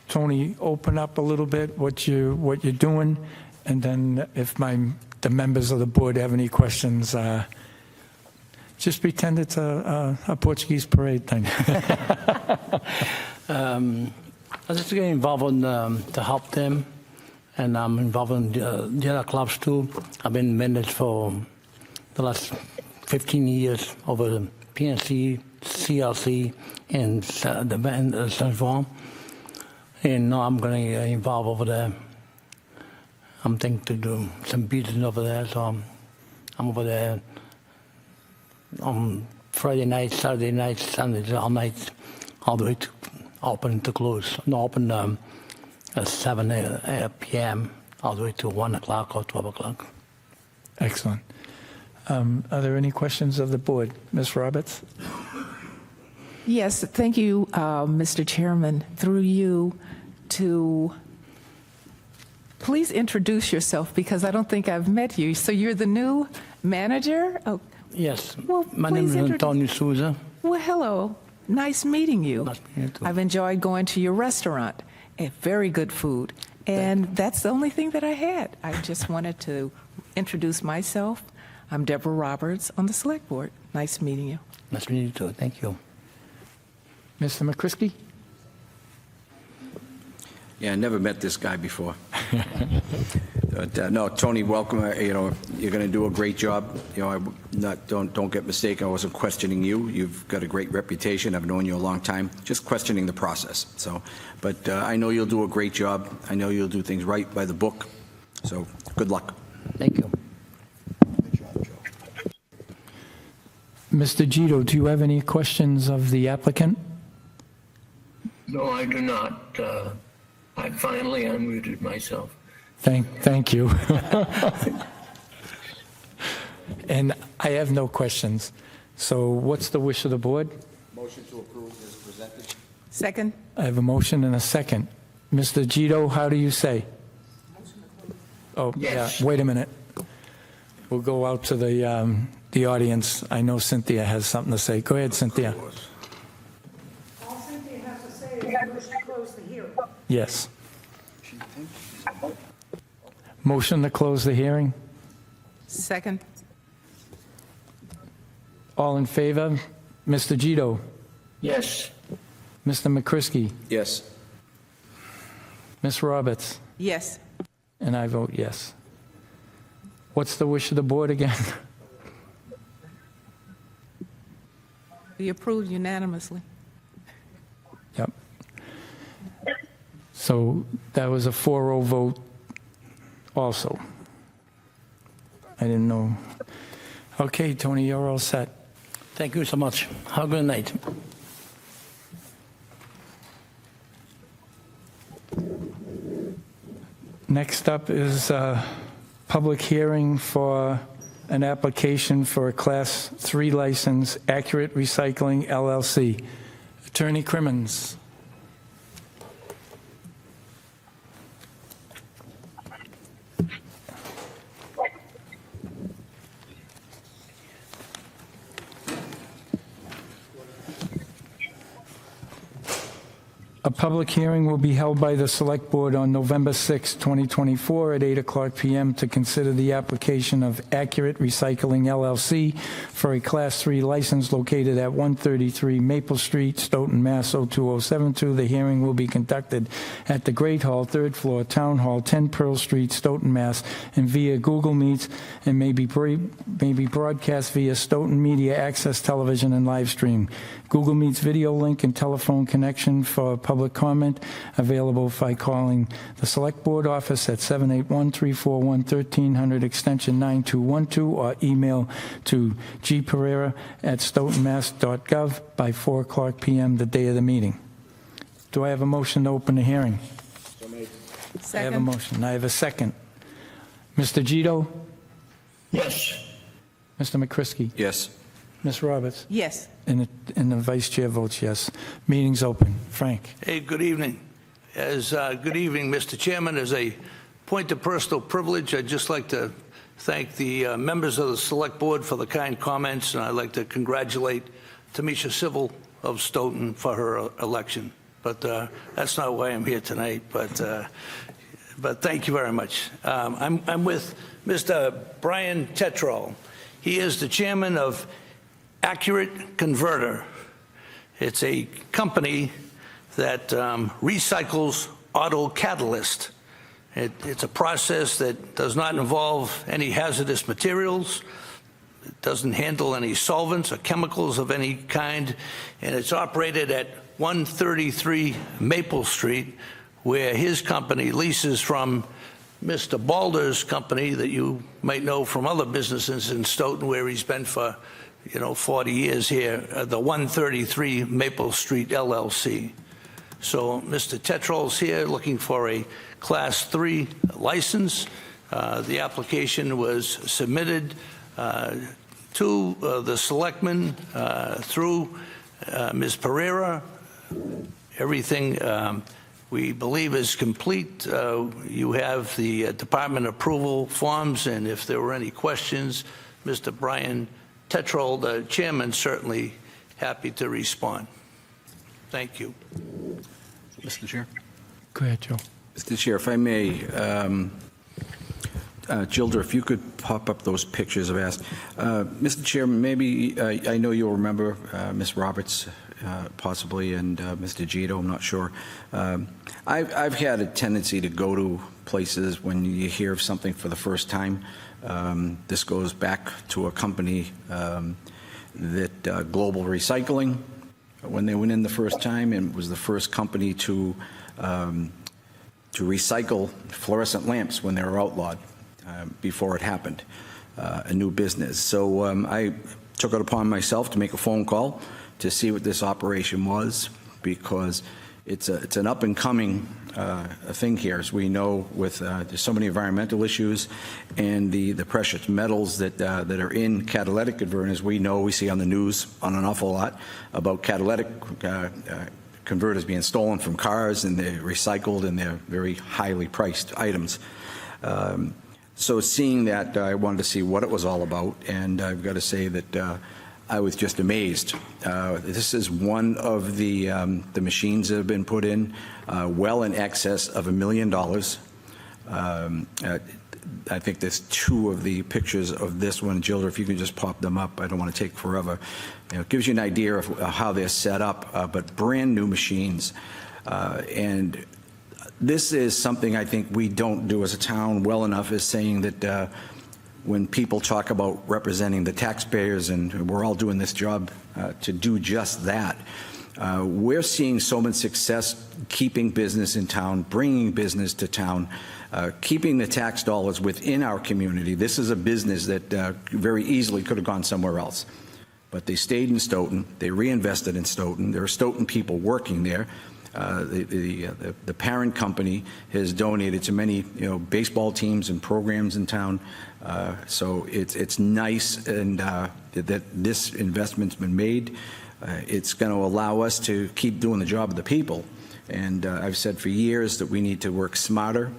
Tony, open up a little bit what you're doing, and then if the members of the board have any questions, just pretend it's a Portuguese parade thing. I'm just getting involved to help them, and I'm involved in the other clubs too. I've been managed for the last 15 years over the PNC, CLC, and the band Saint-Jean. And now I'm going to get involved over there. I'm thinking to do some business over there, so I'm over there on Friday night, Saturday night, Sundays, all night, all the way to open to close. No, open at 7 p.m. all the way to 1 o'clock or 12 o'clock. Excellent. Are there any questions of the board? Ms. Roberts? Yes, thank you, Mr. Chairman. Through you to please introduce yourself because I don't think I've met you. So you're the new manager? Oh, Yes. well, My name is please Antonio Souza. Well, hello. Nice meeting you. Nice meeting you too. I've enjoyed going to your restaurant. Very good food. And that's the only thing that I had. I just wanted to introduce myself. I'm Deborah Roberts on the Select Board. Nice meeting you. Nice meeting you too. Thank you. Mr. McCrisky? Yeah, I never met this guy before. But, no, Tony, welcome. You know, you're going to do a great job. You know, don't get mistaken. I wasn't questioning you. You've got a great reputation. I've known you a long time. Just questioning the process. So, but I know you'll do a great job. I know you'll do things right by the book. So, good luck. Thank you. Mr. Gito, do you have any questions of the applicant? No, I do not. I finally unmuted myself. Thank you. And I have no questions. So what's the wish of the board? Motion to approve is presented. Second? I have a motion and a second. Mr. Gito, how do you say? Oh, Yes. yeah, wait a minute. We'll go out to the audience. I know Cynthia has something to say. Go ahead, Cynthia. All Cynthia has to say is to close the hearing. Yes. Motion to close the hearing. Second? All in favor? Mr. Gito? Yes. Mr. McCrisky? Yes. Ms. Roberts? Yes. And I vote yes. What's the wish of the board again? We approved unanimously. Yep. So that was a 4-0 vote also. I didn't know. Okay, Tony, you're all set. Thank you so much. Have a good night. Next up is a public hearing for an application for a Class 3 license, Accurate Recycling LLC. Attorney Crimmins. A public hearing will be held by the Select Board on November 6, 2024 at 8:00 p.m. to consider the application of Accurate Recycling LLC for a Class 3 license located at 133 Maple Street, Stoughton, Mass. 02072. The hearing will be conducted at the Great Hall, 3rd floor, Town Hall, 10 Pearl Street, Stoughton, Mass. and via Google Meets and may be broadcast via Stoughton Media Access Television and live stream. Google Meets video link and telephone connection for public comment available by calling the Select Board office at 781-341-1300 extension 9212 or email to gpereira@stoughtonmass.gov by 4:00 p.m. the day of the meeting. Do I have a motion to open the hearing? Second? I have a motion. I have a second. Mr. Gito? Yes. Mr. McCrisky? Yes. Ms. Roberts? Yes. And the vice chair votes yes. Meeting's open. Frank? Hey, good evening. Good evening, Mr. Chairman. As a point of personal privilege, I'd just like to thank the members of the Select Board for the kind comments, and I'd like to congratulate Tamisha Civil of Stoughton for her election. But that's not why I'm here tonight, but thank you very much. I'm with Mr. Brian Tetrol. He is the chairman of Accurate Converter. It's a company that recycles auto catalyst. It's a process that does not involve any hazardous materials. It doesn't handle any solvents or chemicals of any kind, and it's operated at 133 Maple Street, where his company leases from Mr. Balder's company that you might know from other businesses in Stoughton, where he's been for 40 years here, the 133 Maple Street LLC. So Mr. Tetrol's here looking for a Class 3 license. The application was submitted to the selectmen through Ms. Pereira. Everything we believe is complete. You have the department approval forms, and if there were any questions, Mr. Brian Tetrol, the chairman, certainly happy to respond. Thank you. Mr. Chair. Go ahead, Joe. Mr. Chair, if I may, Gilder, if you could pop up those pictures I've asked. Mr. Chair, maybe, I know you'll remember Ms. Roberts, possibly, and Mr. Gito, I'm not sure. I've had a tendency to go to places when you hear of something for the first time. This goes back to a company that Global Recycling, when they went in the first time, and was the first company to recycle fluorescent lamps when they were outlawed before it happened, a new business. So I took it upon myself to make a phone call to see what this operation was, because it's an up-and-coming thing here. As we know, with there's so many environmental issues and the precious metals that are in catalytic converters. We see on the news on an awful lot about catalytic converters being stolen from cars, and they're recycled, and they're very highly priced items. So seeing that, I wanted to see what it was all about, and I've got to say that I was just amazed. This is one of the machines that have been put in, well in excess of $1 million. I think there's two of the pictures of this one. Jill, if you can just pop them up, I don't want to take forever. It gives you an idea of how they're set up, but brand new machines. And this is something I think we don't do as a town well enough, is saying that when people talk about representing the taxpayers, and we're all doing this job to do just that, we're seeing so much success keeping business in town, bringing business to town, keeping the tax dollars within our community. This is a business that very easily could have gone somewhere else, but they stayed in Stoughton. They reinvested in Stoughton. There are Stoughton people working there. The parent company has donated to many, baseball teams and programs in town. So it's nice, and that this investment's been made. It's going to allow us to keep doing the job of the people. And I've said for years that we need to work smarter,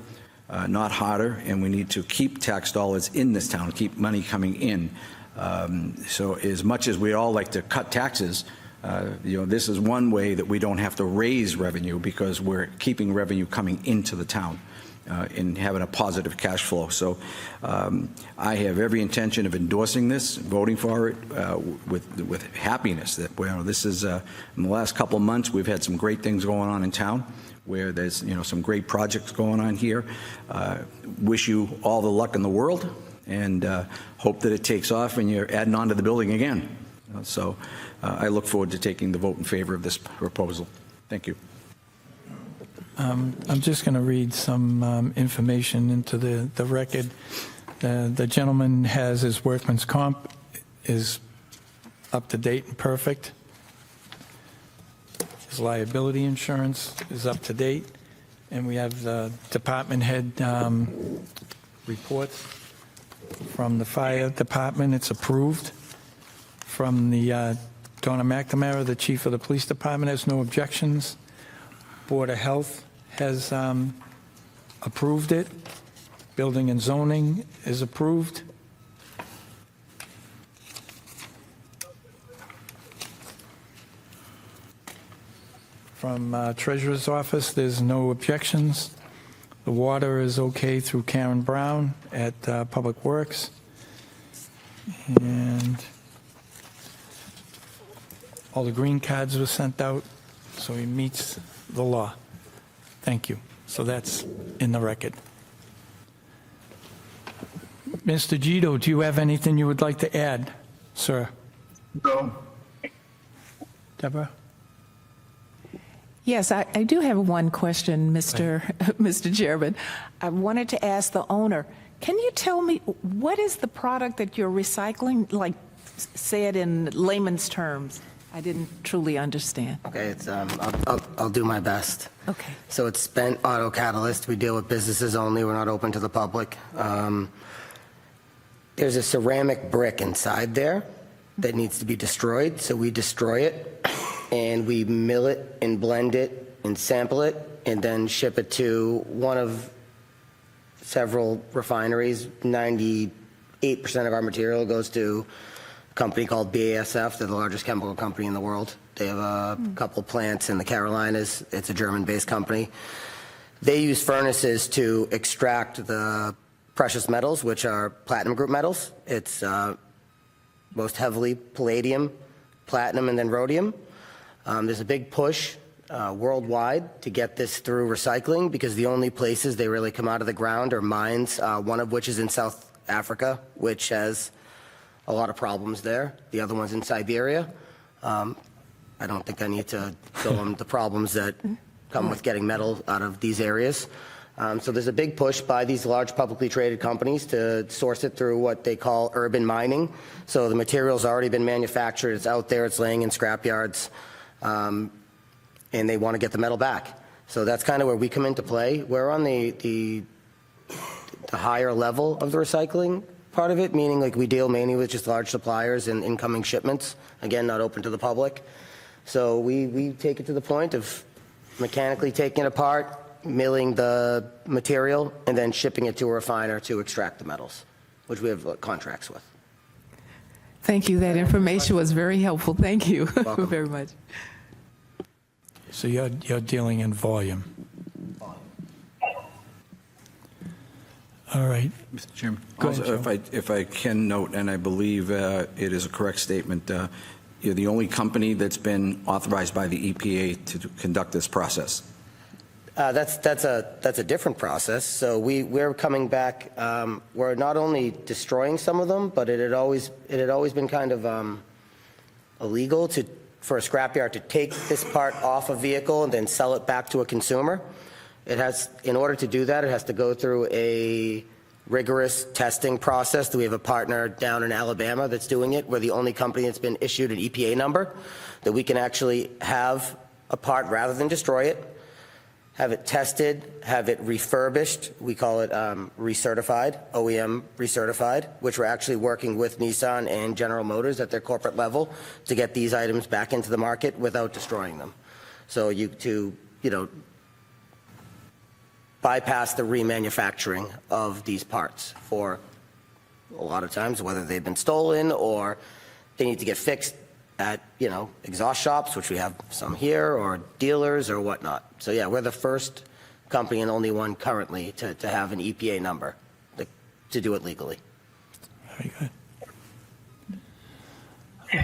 not harder, and we need to keep tax dollars in this town, keep money coming in. So as much as we all like to cut taxes, this is one way that we don't have to raise revenue, because we're keeping revenue coming into the town and having a positive cash flow. So I have every intention of endorsing this, voting for it with happiness. That this is in the last couple of months, we've had some great things going on in town, where there's some great projects going on here. Wish you all the luck in the world, and hope that it takes off and you're adding on to the building again. So I look forward to taking the vote in favor of this proposal. Thank you. I'm just going to read some information into the record. The gentleman has his workman's comp is up to date and perfect. His liability insurance is up to date. And we have the department head reports from the fire department. It's approved. From the Donna McNamara, the chief of the police department, has no objections. Board of Health has approved it. Building and zoning is approved. From Treasurer's Office, there's no objections. The water is okay through Karen Brown at Public Works. And all the green cards were sent out, so he meets the law. Thank you. So that's in the record. Mr. Gito, do you have anything you would like to add, sir? No. Deborah? Yes, I do have one question, Mr. Chairman. I wanted to ask the owner, can you tell me what is the product that you're recycling, like say it in layman's terms? I didn't truly understand. Okay, I'll do my best. Okay. So it's spent auto catalyst. We deal with businesses only. We're not open to the public. There's a ceramic brick inside there that needs to be destroyed. So we destroy it and we mill it and blend it and sample it and then ship it to one of several refineries. 98% of our material goes to a company called BASF. They're the largest chemical company in the world. They have a couple plants in the Carolinas. It's a German-based company. They use furnaces to extract the precious metals, which are platinum group metals. It's most heavily palladium, platinum, and then rhodium. There's a big push worldwide to get this through recycling because the only places they really come out of the ground are mines, one of which is in South Africa, which has a lot of problems there. The other one's in Siberia. I don't think I need to go on the problems that come with getting metal out of these areas. So there's a big push by these large publicly traded companies to source it through what they call urban mining. So the material's already been manufactured, it's out there, it's laying in scrap yards, and they want to get the metal back. So that's kind of where we come into play. We're on the higher level of the recycling part of it, meaning like we deal mainly with just large suppliers and incoming shipments, again, not open to the public. So we take it to the point of mechanically taking it apart, milling the material, and then shipping it to a refiner to extract the metals, which we have contracts with. Thank you. That information was very helpful. Thank you very much. So you're dealing in volume. All right. Mr. Chairman. Go ahead, Also, Joe. if I can note, and I believe it is a correct statement, you're the only company that's been authorized by the EPA to conduct this process. That's a different process. So we're coming back. We're not only destroying some of them, but it had always been kind of illegal for a scrapyard to take this part off a vehicle and then sell it back to a consumer. In order to do that, it has to go through a rigorous testing process. We have a partner down in Alabama that's doing it. We're the only company that's been issued an EPA number that we can actually have a part rather than destroy it, have it tested, have it refurbished. We call it recertified, OEM recertified, which we're actually working with Nissan and General Motors at their corporate level to get these items back into the market without destroying them. So bypass the remanufacturing of these parts for a lot of times, whether they've been stolen or they need to get fixed at, exhaust shops, which we have some here, or dealers or whatnot. So yeah, we're the first company and only one currently to have an EPA number to do it legally. Very good.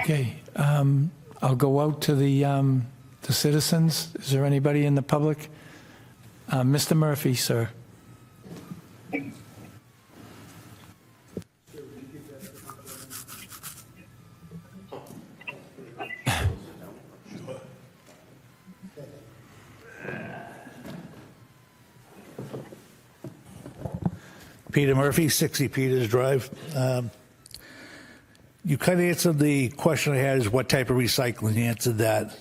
Okay. I'll go out to the citizens. Is there anybody in the public? Mr. Murphy, sir. Peter Murphy, 60 Peters Drive. You kind of answered the question I had is what type of recycling. You answered that.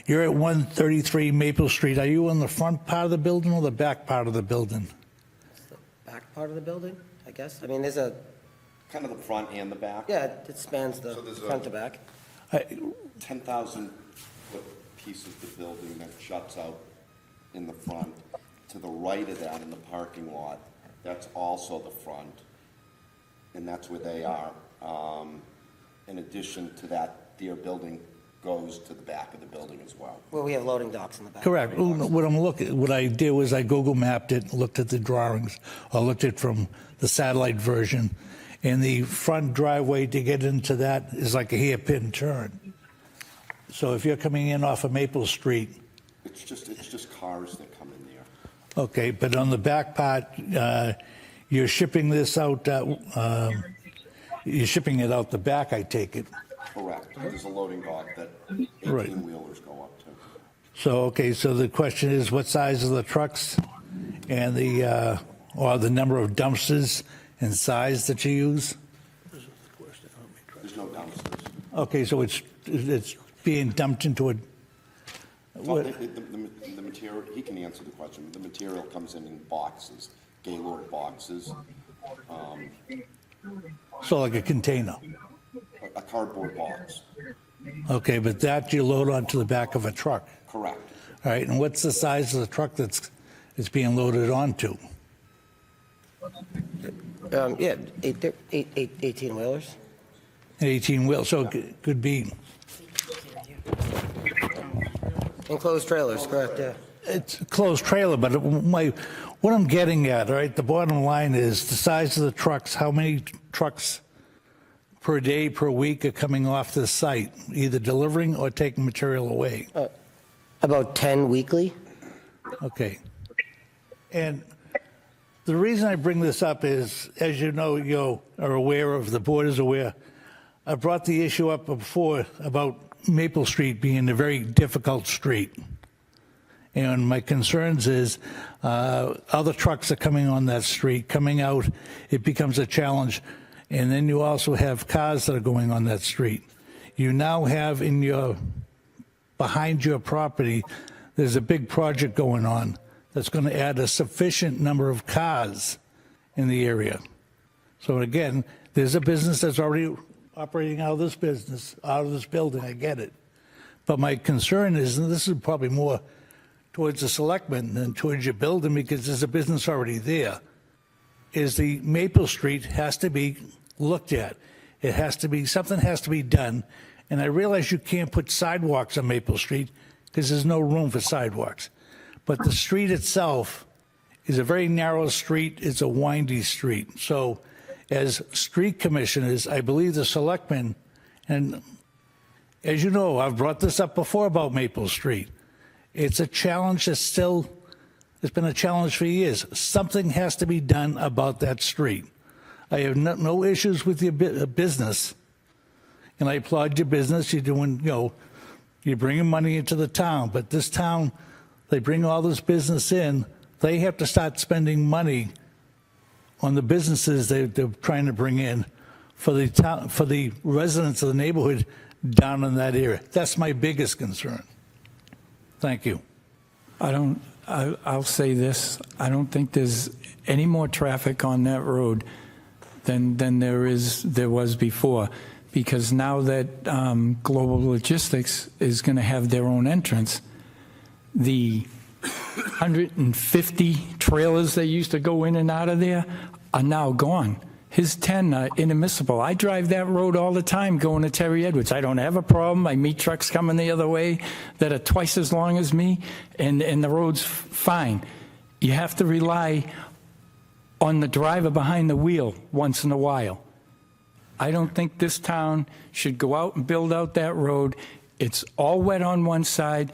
You're at 133 Maple Street. Are you on the front part of the building or the back part of the building? The back part of the building, I guess. I mean, there's a... Kind of the front and the back? Yeah, it spans the front to back. 10,000 foot piece of the building that juts out in the front. To the right of that in the parking lot, that's also the front. And that's where they are. In addition to that, their building goes to the back of the building as well. Well, we have loading docks in the back. Correct. What I did was I Google mapped it, looked at the drawings, or looked at it from the satellite version, and the front driveway to get into that is like a hairpin turn. So if you're coming in off of Maple Street, It's just cars that come in there. okay, but on the back part, you're shipping this out. You're shipping it out the back, I take it. Correct. There's a loading dock that Right. 18-wheelers go up to. So, okay, so the question is what size of the trucks and or the number of dumpsters and size that you use? There's no dumpsters. Okay, so it's it's being dumped into a, Well, the material, he can answer the question. The material comes in boxes, Gaylord boxes, so like a container? a cardboard box. Okay, but that you load onto the back of a truck? Correct. All right, and what's the size of the truck that's being loaded onto? Yeah, 18-wheelers. 18-wheel, so it could be, Enclosed trailers, correct, yeah. it's a closed trailer, but what I'm getting at, all right, the bottom line is the size of the trucks, how many trucks per day, per week are coming off the site, either delivering or taking material away? About 10 weekly. Okay. And the reason I bring this up is, as you know, you are aware of, the board is aware, I brought the issue up before about Maple Street being a very difficult street. And my concerns is other trucks are coming on that street, coming out, it becomes a challenge. And then you also have cars that are going on that street. You now have behind your property, there's a big project going on that's going to add a sufficient number of cars in the area. So again, there's a business that's already operating out of this building, I get it. But my concern is, and this is probably more towards the selectmen than towards your building, because there's a business already there, is the Maple Street has to be looked at. It has to be, something has to be done. And I realize you can't put sidewalks on Maple Street because there's no room for sidewalks. But the street itself is a very narrow street. It's a windy street. So as street commissioners, I believe the selectmen, and as you know, I've brought this up before about Maple Street. It's a challenge that's still, it's been a challenge for years. Something has to be done about that street. I have no issues with your business, and I applaud your business. You're doing, you're bringing money into the town, but this town, they bring all this business in, they have to start spending money on the businesses they're trying to bring in for the town, for the residents of the neighborhood down in that area. That's my biggest concern. Thank you. I'll say this, I don't think there's any more traffic on that road than there was before, because now that Global Logistics is going to have their own entrance, the 150 trailers that used to go in and out of there are now gone. His 10 are inadmissible. I drive that road all the time going to Terry Edwards. I don't have a problem. I meet trucks coming the other way that are twice as long as me, and the road's fine. You have to rely on the driver behind the wheel once in a while. I don't think this town should go out and build out that road. It's all wet on one side,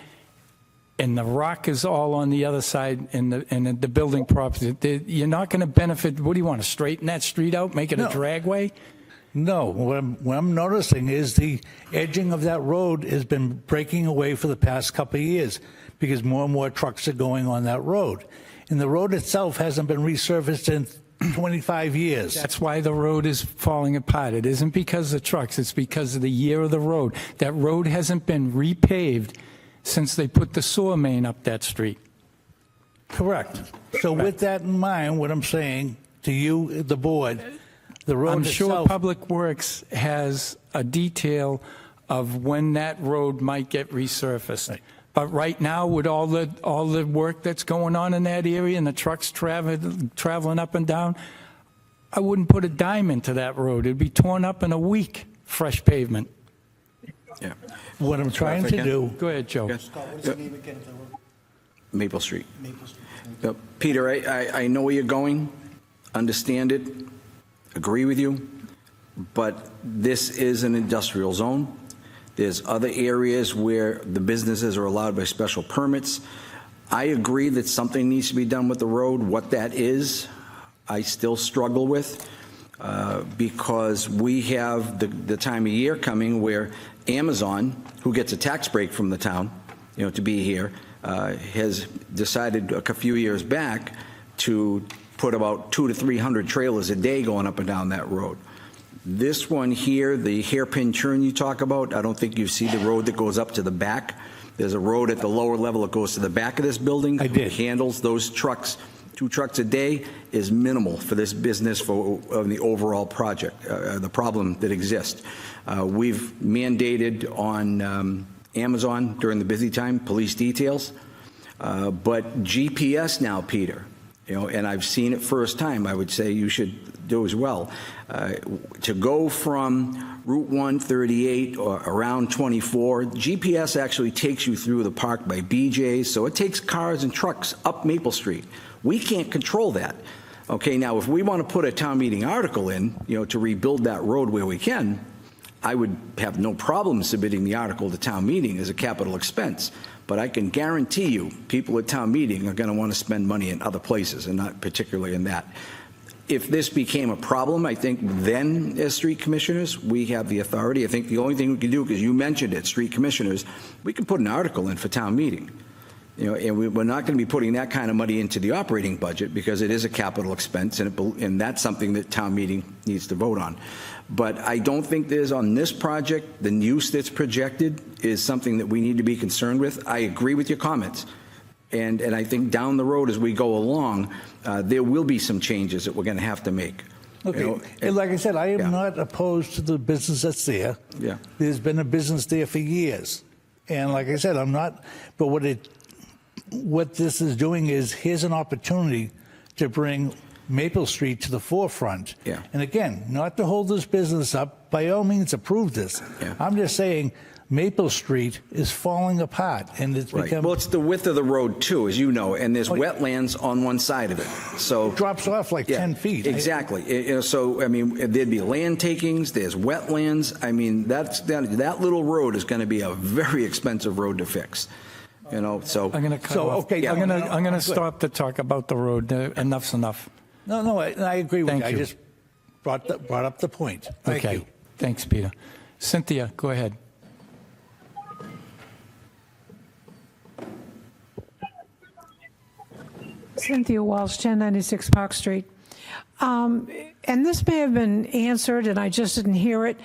and the rock is all on the other side in the building property. You're not going to benefit. What do you want, to straighten that street out, make it a dragway? No, what I'm noticing is the edging of that road has been breaking away for the past couple of years because more and more trucks are going on that road. And the road itself hasn't been resurfaced in 25 years. That's why the road is falling apart. It isn't because of trucks. It's because of the year of the road. That road hasn't been repaved since they put the sewer main up that street. Correct. So with that in mind, what I'm saying to you, the board, the road I'm sure itself, Public Works has a detail of when that road might get resurfaced. Right. But right now, with all the work that's going on in that area and the trucks traveling up and down, I wouldn't put a dime into that road. It'd be torn up in a week, fresh pavement. Yeah. what I'm trying to do. Go ahead, Joe. Maple Street. Peter, I know where you're going, understand it, agree with you, but this is an industrial zone. There's other areas where the businesses are allowed by special permits. I agree that something needs to be done with the road. What that is, I still struggle with because we have the time of year coming where Amazon, who gets a tax break from the town, to be here, has decided a few years back to put about 200 to 300 trailers a day going up and down that road. This one here, the hairpin turn you talk about, I don't think you see the road that goes up to the back. There's a road at the lower level that goes to the back of this building. I did. Handles those trucks. 2 trucks a day is minimal for this business for the overall project, the problem that exists. We've mandated on Amazon during the busy time, police details. But GPS now, Peter, and I've seen it first time, I would say you should do as well. To go from Route 138 or around 24, GPS actually takes you through the park by BJ's, so it takes cars and trucks up Maple Street. We can't control that. Okay, now if we want to put a town meeting article in, to rebuild that road where we can, I would have no problem submitting the article to town meeting as a capital expense. But I can guarantee you, people at town meeting are going to want to spend money in other places and not particularly in that. If this became a problem, I think then as street commissioners, we have the authority. I think the only thing we can do, because you mentioned it, street commissioners, we can put an article in for town meeting. And we're not going to be putting that kind of money into the operating budget because it is a capital expense, and that's something that town meeting needs to vote on. But I don't think there's, on this project, the use that's projected is something that we need to be concerned with. I agree with your comments. And I think down the road as we go along, there will be some changes that we're going to have to make. Okay, and like I said, I am not opposed to the business that's there. Yeah. There's been a business there for years. And like I said, I'm not, but what this is doing is, here's an opportunity to bring Maple Street to the forefront. Yeah. And again, not to hold this business up, by all means approve this. Yeah. I'm just saying Maple Street is falling apart, and it's Right. become... Well, it's the width of the road too, as you know, and there's wetlands on one side of it. So It drops off like 10 feet. Exactly. So, I mean, there'd be land takings, there's wetlands. I mean, that little road is going to be a very expensive road to fix. So I'm going to cut off. okay, I'm going to good. stop to talk about the road. Enough's enough. No, I agree with Thank you. you. I just brought up the point. Thank Okay. you. Thanks, Peter. Cynthia, go ahead. Cynthia Walsh, 1096 Park Street. And this may have been answered, and I just didn't hear it.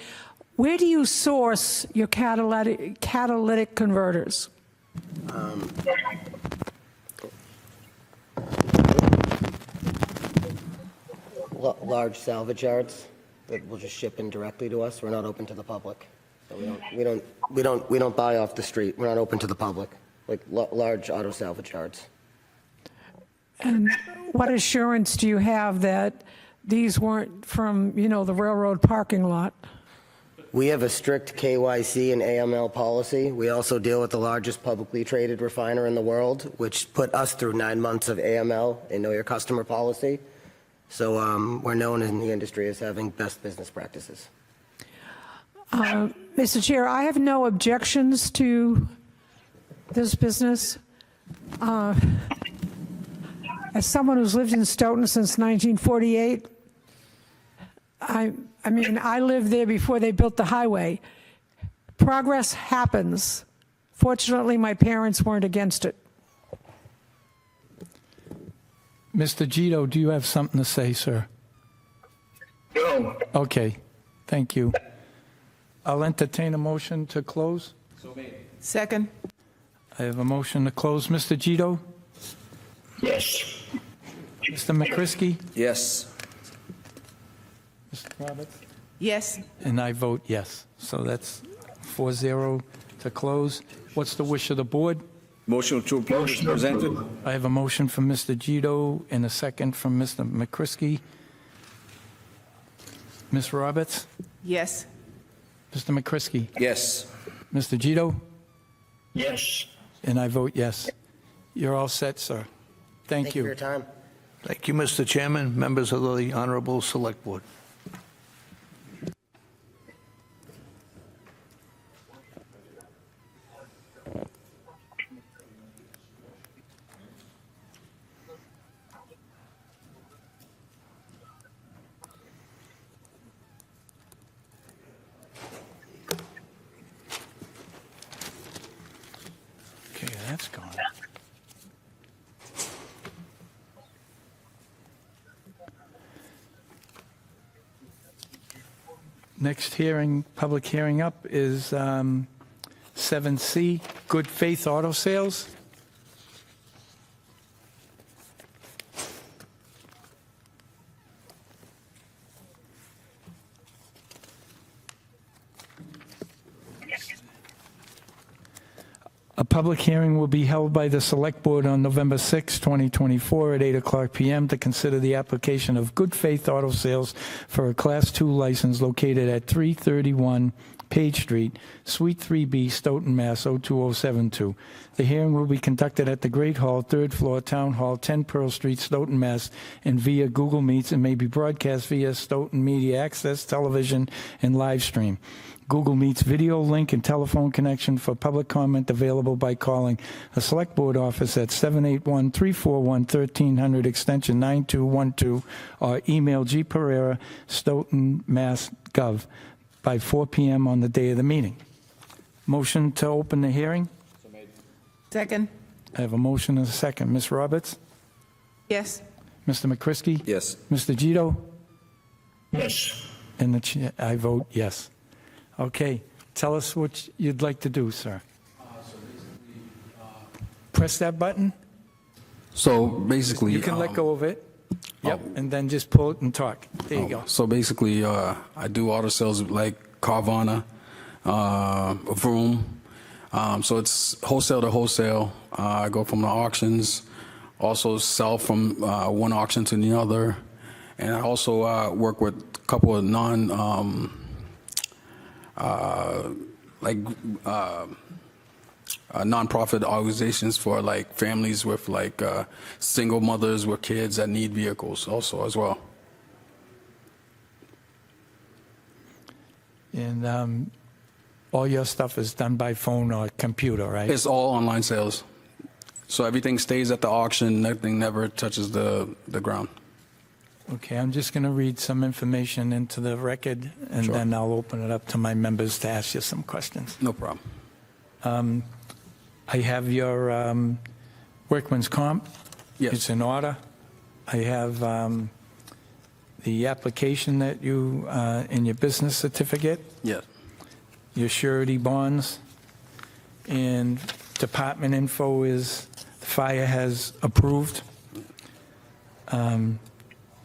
Where do you source your catalytic converters? Large salvage yards that will just ship in directly to us. We're not open to the public, so we don't buy off the street. We're not open to the public, like large auto salvage yards. And what assurance do you have that these weren't from, the railroad parking lot? We have a strict KYC and AML policy. We also deal with the largest publicly traded refiner in the world, which put us through 9 months of AML and Know Your Customer policy. So we're known in the industry as having best business practices. Mr. Chair, I have no objections to this business. As someone who's lived in Stoughton since 1948, I mean, I lived there before they built the highway. Progress happens. Fortunately, my parents weren't against it. Mr. Gito, do you have something to say, sir? No. Okay. Thank you. I'll entertain a motion to close. Second. I have a motion to close. Mr. Gito? Yes. Mr. McCrisky? yes. Mr. Roberts? Yes. And I vote yes. So that's 4-0 to close. What's the wish of the board? Motion to approve is presented. I have a motion from Mr. Gito and a second from Mr. McCrisky. Ms. Roberts? Yes. Mr. McCrisky? Yes. Mr. Gito? Yes. And I vote yes. You're all set, sir. Thank For your you. time. Thank you, Mr. Chairman, members of the Honorable Select Board. Okay, that's gone. Next hearing, public hearing up is 7C, Good Faith Auto Sales. A public hearing will be held by the Select Board on November 6, 2024 at 8:00 p.m. to consider the application of Good Faith Auto Sales for a Class 2 license located at 331 Page Street, Suite 3B, Stoughton, Mass. 02072. The hearing will be conducted at the Great Hall, 3rd floor, Town Hall, 10 Pearl Street, Stoughton, Mass. and via Google Meets and may be broadcast via Stoughton Media Access, television, and live stream. Google Meets video link and telephone connection for public comment available by calling the Select Board office at 781-341-1300 extension 9212 or email gpereira, Stoughton, Mass. Gov by 4 p.m. on the day of the meeting. Motion to open the hearing? Second. I have a motion and a second. Ms. Roberts? Yes. Mr. McCrisky? Yes. Mr. Gito? Yes. And the chair, I vote yes. Okay, tell us what you'd like to do, sir. Press that button. So basically, You can let go of it. Yep, and then just pull it and talk. There you go. So basically, I do auto sales like Carvana, Vroom. So it's wholesale to wholesale. I go from the auctions, also sell from one auction to the other, and I also work with a couple of nonprofit organizations for like families with like single mothers with kids that need vehicles also as well. And all your stuff is done by phone or computer, right? It's all online sales. So everything stays at the auction, nothing never touches the ground. Okay, I'm just going to read some information into the record, and Sure. then I'll open it up to my members to ask you some questions. No problem. I have your workman's comp. Yes. It's in order. I have the application that you, in your business certificate, Yes. your surety bonds, and department info is the fire has approved.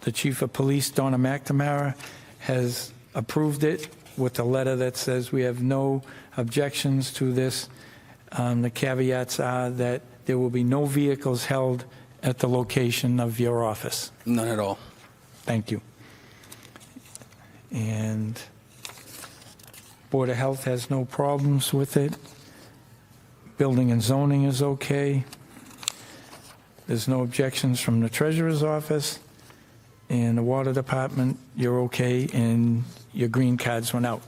The chief of police, Donna McNamara, has approved it with a letter that says we have no objections to this. The caveats are that there will be no vehicles held at the location of your office. None at all. Thank you. And Board of Health has no problems with it. Building and zoning is okay. There's no objections from the treasurer's office. And the water department, you're okay, and your green cards went out.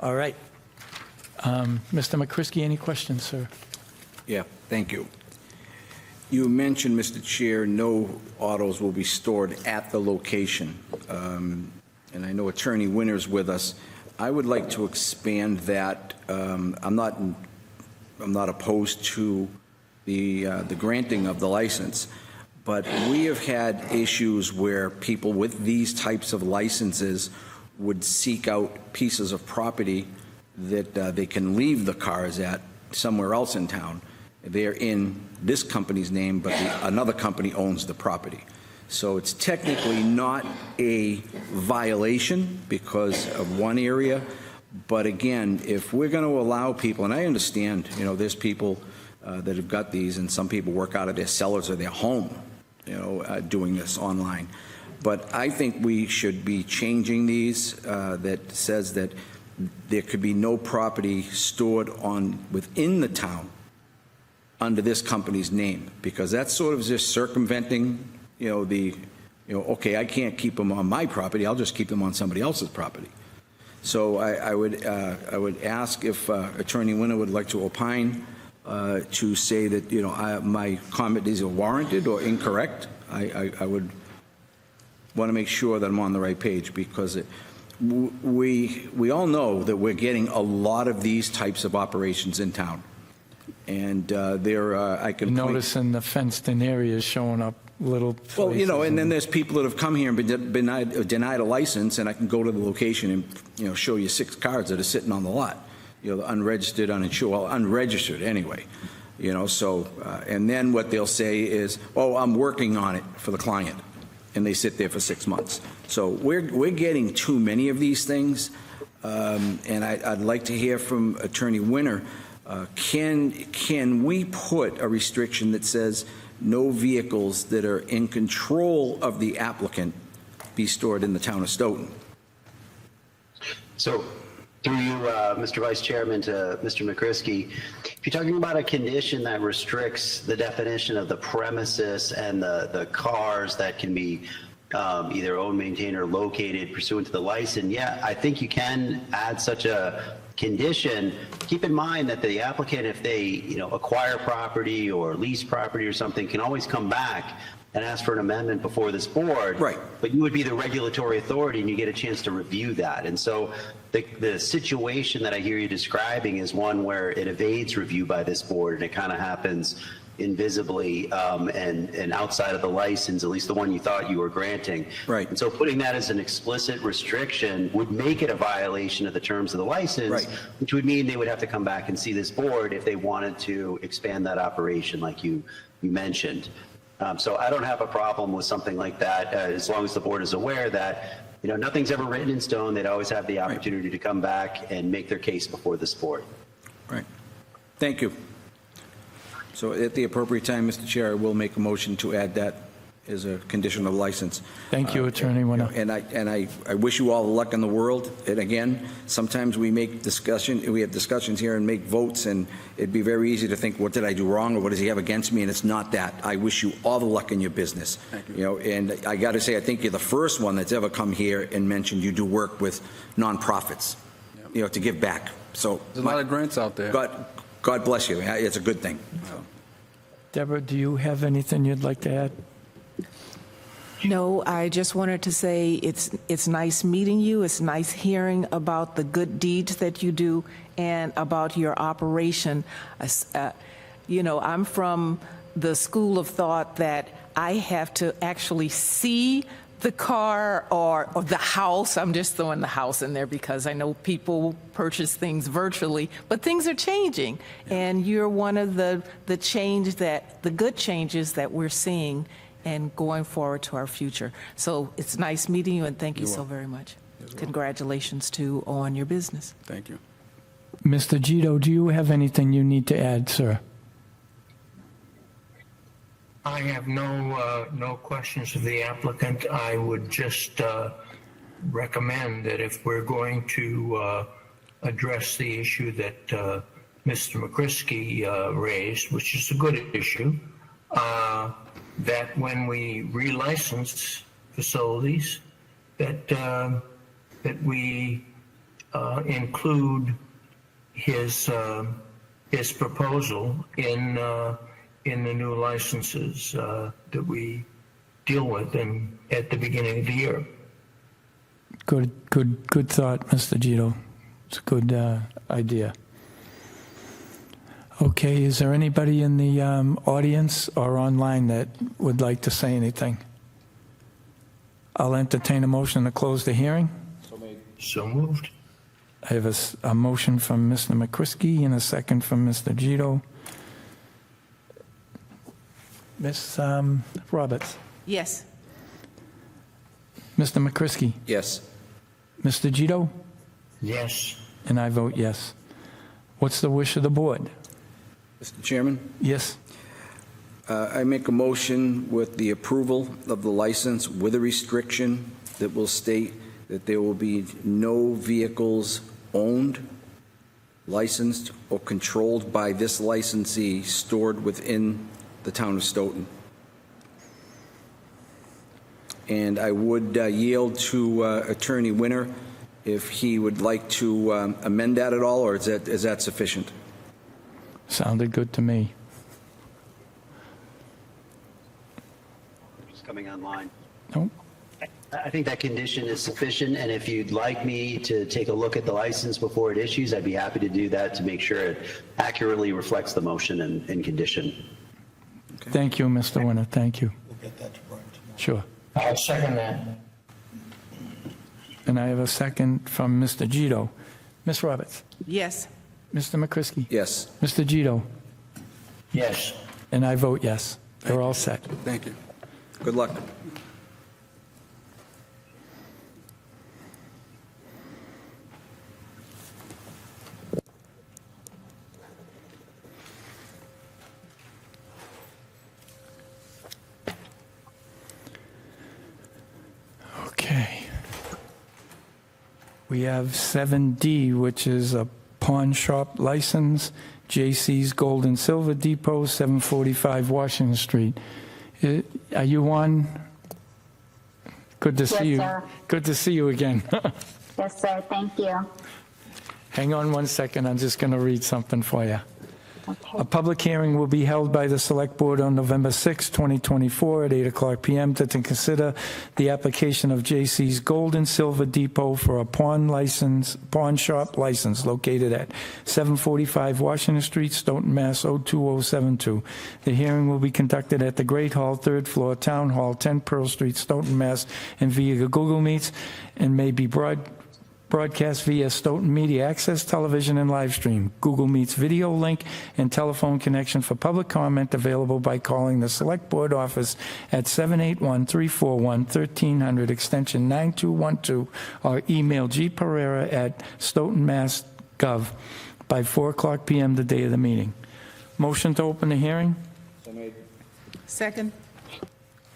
All right. Mr. McCrisky, any questions, sir? Yeah, thank you. You mentioned, Mr. Chair, no autos will be stored at the location. And I know Attorney Winter's with us. I would like to expand that. I'm not opposed to the granting of the license, but we have had issues where people with these types of licenses would seek out pieces of property that they can leave the cars at somewhere else in town. They're in this company's name, but another company owns the property. So it's technically not a violation because of one area. But again, if we're going to allow people, and I understand, you know, there's people that have got these, and some people work out of their cellars or their home, you know, doing this online. But I think we should be changing these that says that there could be no property stored within the town under this company's name, because that's sort of just circumventing, you know, okay, I can't keep them on my property, I'll just keep them on somebody else's property. So I would ask if Attorney Winter would like to opine to say that, you know, my comment is warranted or incorrect. I would want to make sure that I'm on the right page, because we all know that we're getting a lot of these types of operations in town. And I can Noticing the fenced-in areas showing up little Well, you know, places and then there's people that have come here and been denied a license, and I can go to the location and, you know, show you 6 cars that are sitting on the lot, you know, unregistered, uninsured, well, unregistered anyway, you know, so, and then what they'll say is, oh, I'm working on it for the client, and they sit there for 6 months. So we're getting too many of these things, and I'd like to hear from Attorney Winter. Can we put a restriction that says no vehicles that are in control of the applicant be stored in the town of Stoughton? So, through you, Mr. Vice Chairman, to Mr. McCrisky, if you're talking about a condition that restricts the definition of the premises and the cars that can be either owned, maintained, or located pursuant to the license, yeah, I think you can add such a condition. Keep in mind that the applicant, if they, you know, acquire property or lease property or something, can always come back and ask for an amendment before this board. Right. But you would be the regulatory authority, and you get a chance to review that. And so the situation that I hear you describing is one where it evades review by this board, and it kind of happens invisibly and outside of the license, at least the one you thought you were granting. Right. And so putting that as an explicit restriction would make it a violation of the terms of the license, Right. which would mean they would have to come back and see this board if they wanted to expand that operation like you mentioned. So I don't have a problem with something like that, as long as the board is aware that, you know, nothing's ever written in stone. They'd always have the opportunity to come back and make their case before this board. Right. Thank you. So at the appropriate time, Mr. Chair, I will make a motion to add that as a condition of license. Thank you, Attorney Winter. And I wish you all the luck in the world. And again, sometimes we have discussions here and make votes, and it'd be very easy to think, what did I do wrong, or what does he have against me? And it's not that. I wish you all the luck in your business. Thank you. You know, and I got to say, I think you're the first one that's ever come here and mentioned you do work with nonprofits, you know, to give back. So There's a lot of grants out there. God bless you. It's a good thing. Deborah, do you have anything you'd like to add? No, I just wanted to say it's nice meeting you. It's nice hearing about the good deeds that you do and about your operation. You know, I'm from the school of thought that I have to actually see the car or the house. I'm just throwing the house in there because I know people purchase things virtually, but things are changing. And you're one of the good changes that we're seeing and going forward to our future. So it's nice meeting you, and thank you so very much. Congratulations too on your business. Thank you. Mr. Gito, do you have anything you need to add, sir? I have no questions of the applicant. I would just recommend that if we're going to address the issue that Mr. McCrisky raised, which is a good issue, that when we relicense facilities, that we include his proposal in the new licenses that we deal with at the beginning of the year. Good thought, Mr. Gito. It's a good idea. Okay, is there anybody in the audience or online that would like to say anything? I'll entertain a motion to close the hearing. So moved. I have a motion from Mr. McCrisky and a second from Mr. Gito. Ms. Roberts. Yes. Mr. McCrisky. Yes. Mr. Gito. Yes. And I vote yes. What's the wish of the board? Mr. Chairman? Yes. I make a motion with the approval of the license with a restriction that will state that there will be no vehicles owned, licensed, or controlled by this licensee stored within the town of Stoughton. And I would yield to Attorney Winter if he would like to amend that at all, or is that sufficient? Sounded good to me. Just coming online. Nope. I think that condition is sufficient, and if you'd like me to take a look at the license before it issues, I'd be happy to do that to make sure it accurately reflects the motion and condition. Okay. Thank you, Mr. Winter. Thank you. Okay. get that to Brian tomorrow. Sure. I'll second that. And I have a second from Mr. Gito. Ms. Roberts? Yes. Mr. McCrisky? Yes. Mr. Gito? Yes. And I vote yes. They're all set. Thank you. Good luck. Okay. We have 7D, which is a pawn shop license, J.C.'s Gold and Silver Depot, 745 Washington Street. Are you on? Good to see you. sir. Good to see you again. Yes, sir. Thank you. Hang on one second. I'm just going to read something for you. A public hearing will be held by the Select Board on November 6, 2024 at 8 o'clock p.m. to consider the application of J.C.'s Gold and Silver Depot for a pawn shop license located at 745 Washington Street, Stoughton, Mass. 02072. The hearing will be conducted at the Great Hall, 3rd floor, Town Hall, 10 Pearl Street, Stoughton, Mass. and via Google Meets and may be broadcast via Stoughton Media Access Television and live stream. Google Meets video link and telephone connection for public comment available by calling the Select Board office at 781-341-1300 extension 9212 or email gpereira@stoughtonmass.gov by 4 o'clock p.m. the day of the meeting. Motion to open the hearing? Second.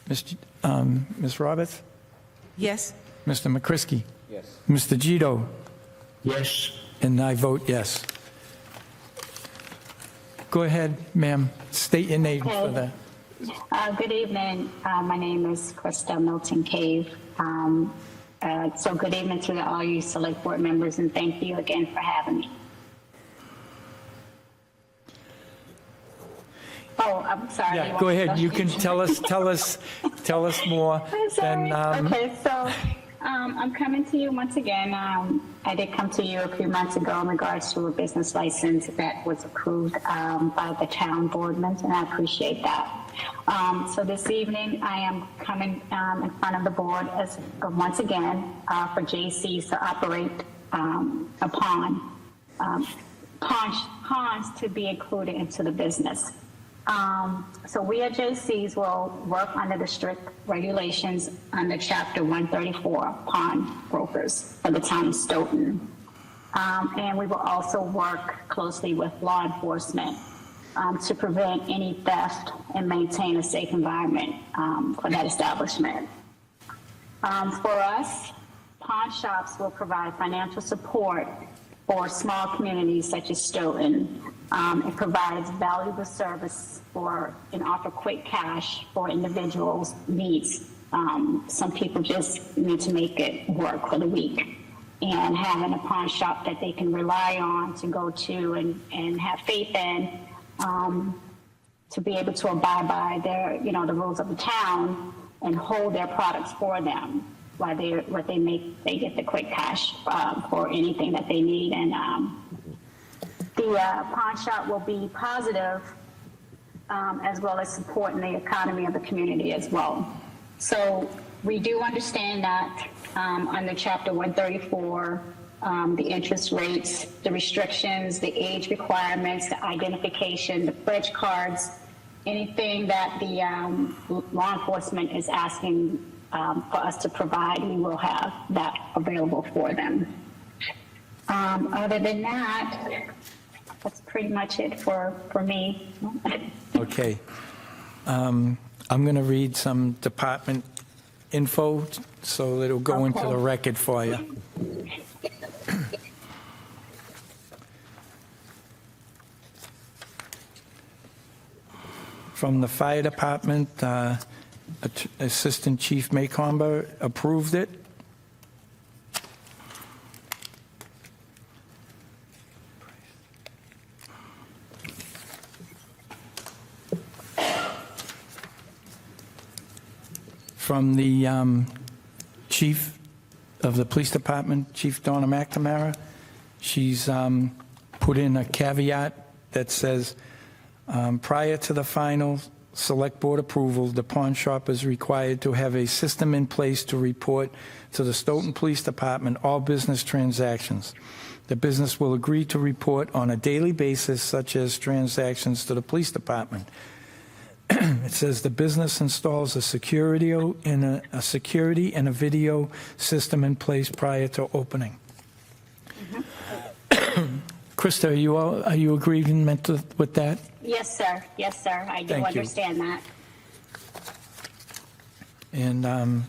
Ms. Roberts? Yes. Mr. McCrisky? Yes. Mr. Gito? Yes. And I vote yes. Go ahead, ma'am. State your name for that. Good evening. My name is Krista Milton Cave. So good evening to all you Select Board members, and thank you again for having me. Oh, I'm sorry. Yeah, go ahead. You can tell us more. I'm sorry. Then, Okay, so I'm coming to you once again. I did come to you a few months ago in regards to a business license that was approved by the town boardman, and I appreciate that. So this evening, I am coming in front of the board as once again for JC's to operate a pawns to be included into the business. So we at JC's will work under the strict regulations under Chapter 134, pawn brokers for the town of Stoughton. And we will also work closely with law enforcement to prevent any theft and maintain a safe environment for that establishment. For us, pawn shops will provide financial support for small communities such as Stoughton. It provides valuable service and offer quick cash for individuals' needs. Some people just need to make it work for the week. And having a pawn shop that they can rely on to go to and have faith in, to be able to abide by their, the rules of the town and hold their products for them while they get the quick cash for anything that they need. And the pawn shop will be positive as well as supporting the economy of the community as well. So we do understand that under Chapter 134, the interest rates, the restrictions, the age requirements, the identification, the pledge cards, anything that the law enforcement is asking for us to provide, we will have that available for them. Other than that, that's pretty much it for me. Okay. I'm going to read some department info so it'll go into the record for you. From the fire department, Assistant Chief Maycomber approved it. From the chief of the police department, Chief Donna McNamara, she's put in a caveat that says, prior to the final Select Board approval, the pawn shop is required to have a system in place to report to the Stoughton Police Department all business transactions. The business will agree to report on a daily basis, such as transactions to the police department. It says the business installs a security and a video system in place prior to opening. Krista, are you agreement with that? Yes, sir. Yes, sir. I do Thank you. understand that. And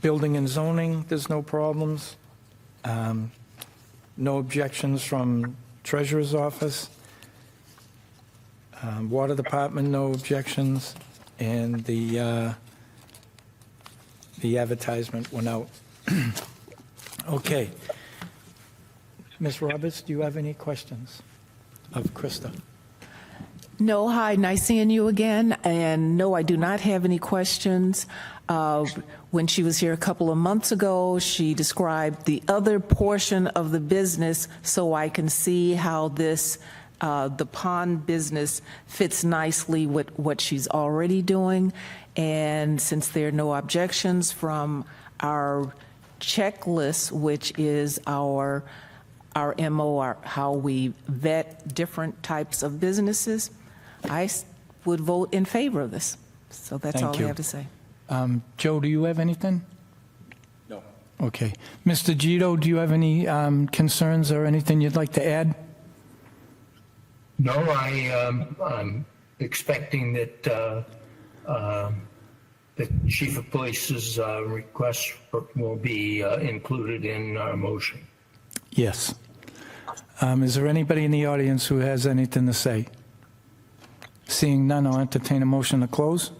building and zoning, there's no problems. No objections from Treasurer's Office. Water Department, no objections. And the advertisement went out. Okay. Ms. Roberts, do you have any questions of Krista? No, hi, nice seeing you again. And no, I do not have any questions. When she was here a couple of months ago, she described the other portion of the business, so I can see how this, the pond business fits nicely with what she's already doing. And since there are no objections from our checklist, which is our MO, how we vet different types of businesses, I would vote in favor of this. So that's all I have to say. Joe, do you have anything? No. Okay. Mr. Gito, do you have any concerns or anything you'd like to add? No, I'm expecting that the chief of police's request will be included in our motion. Yes. Is there anybody in the audience who has anything to say? Seeing none, I'll entertain a motion to close.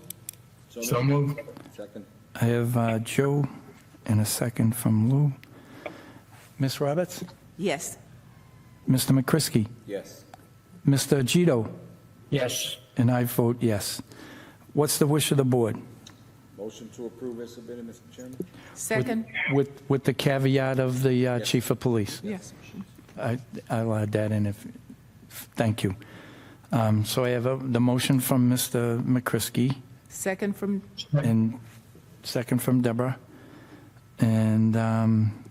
So moved. Second. I have Joe and a second from Lou. Ms. Roberts? Yes. Mr. McCrisky? Yes. Mr. Gito? Yes. And I vote yes. What's the wish of the board? Motion to approve as submitted, Mr. Chairman? Second? With the caveat of the chief of police? Yes. I'll add that in if, thank you. So I have the motion from Mr. McCrisky Second from, and second from Deborah. And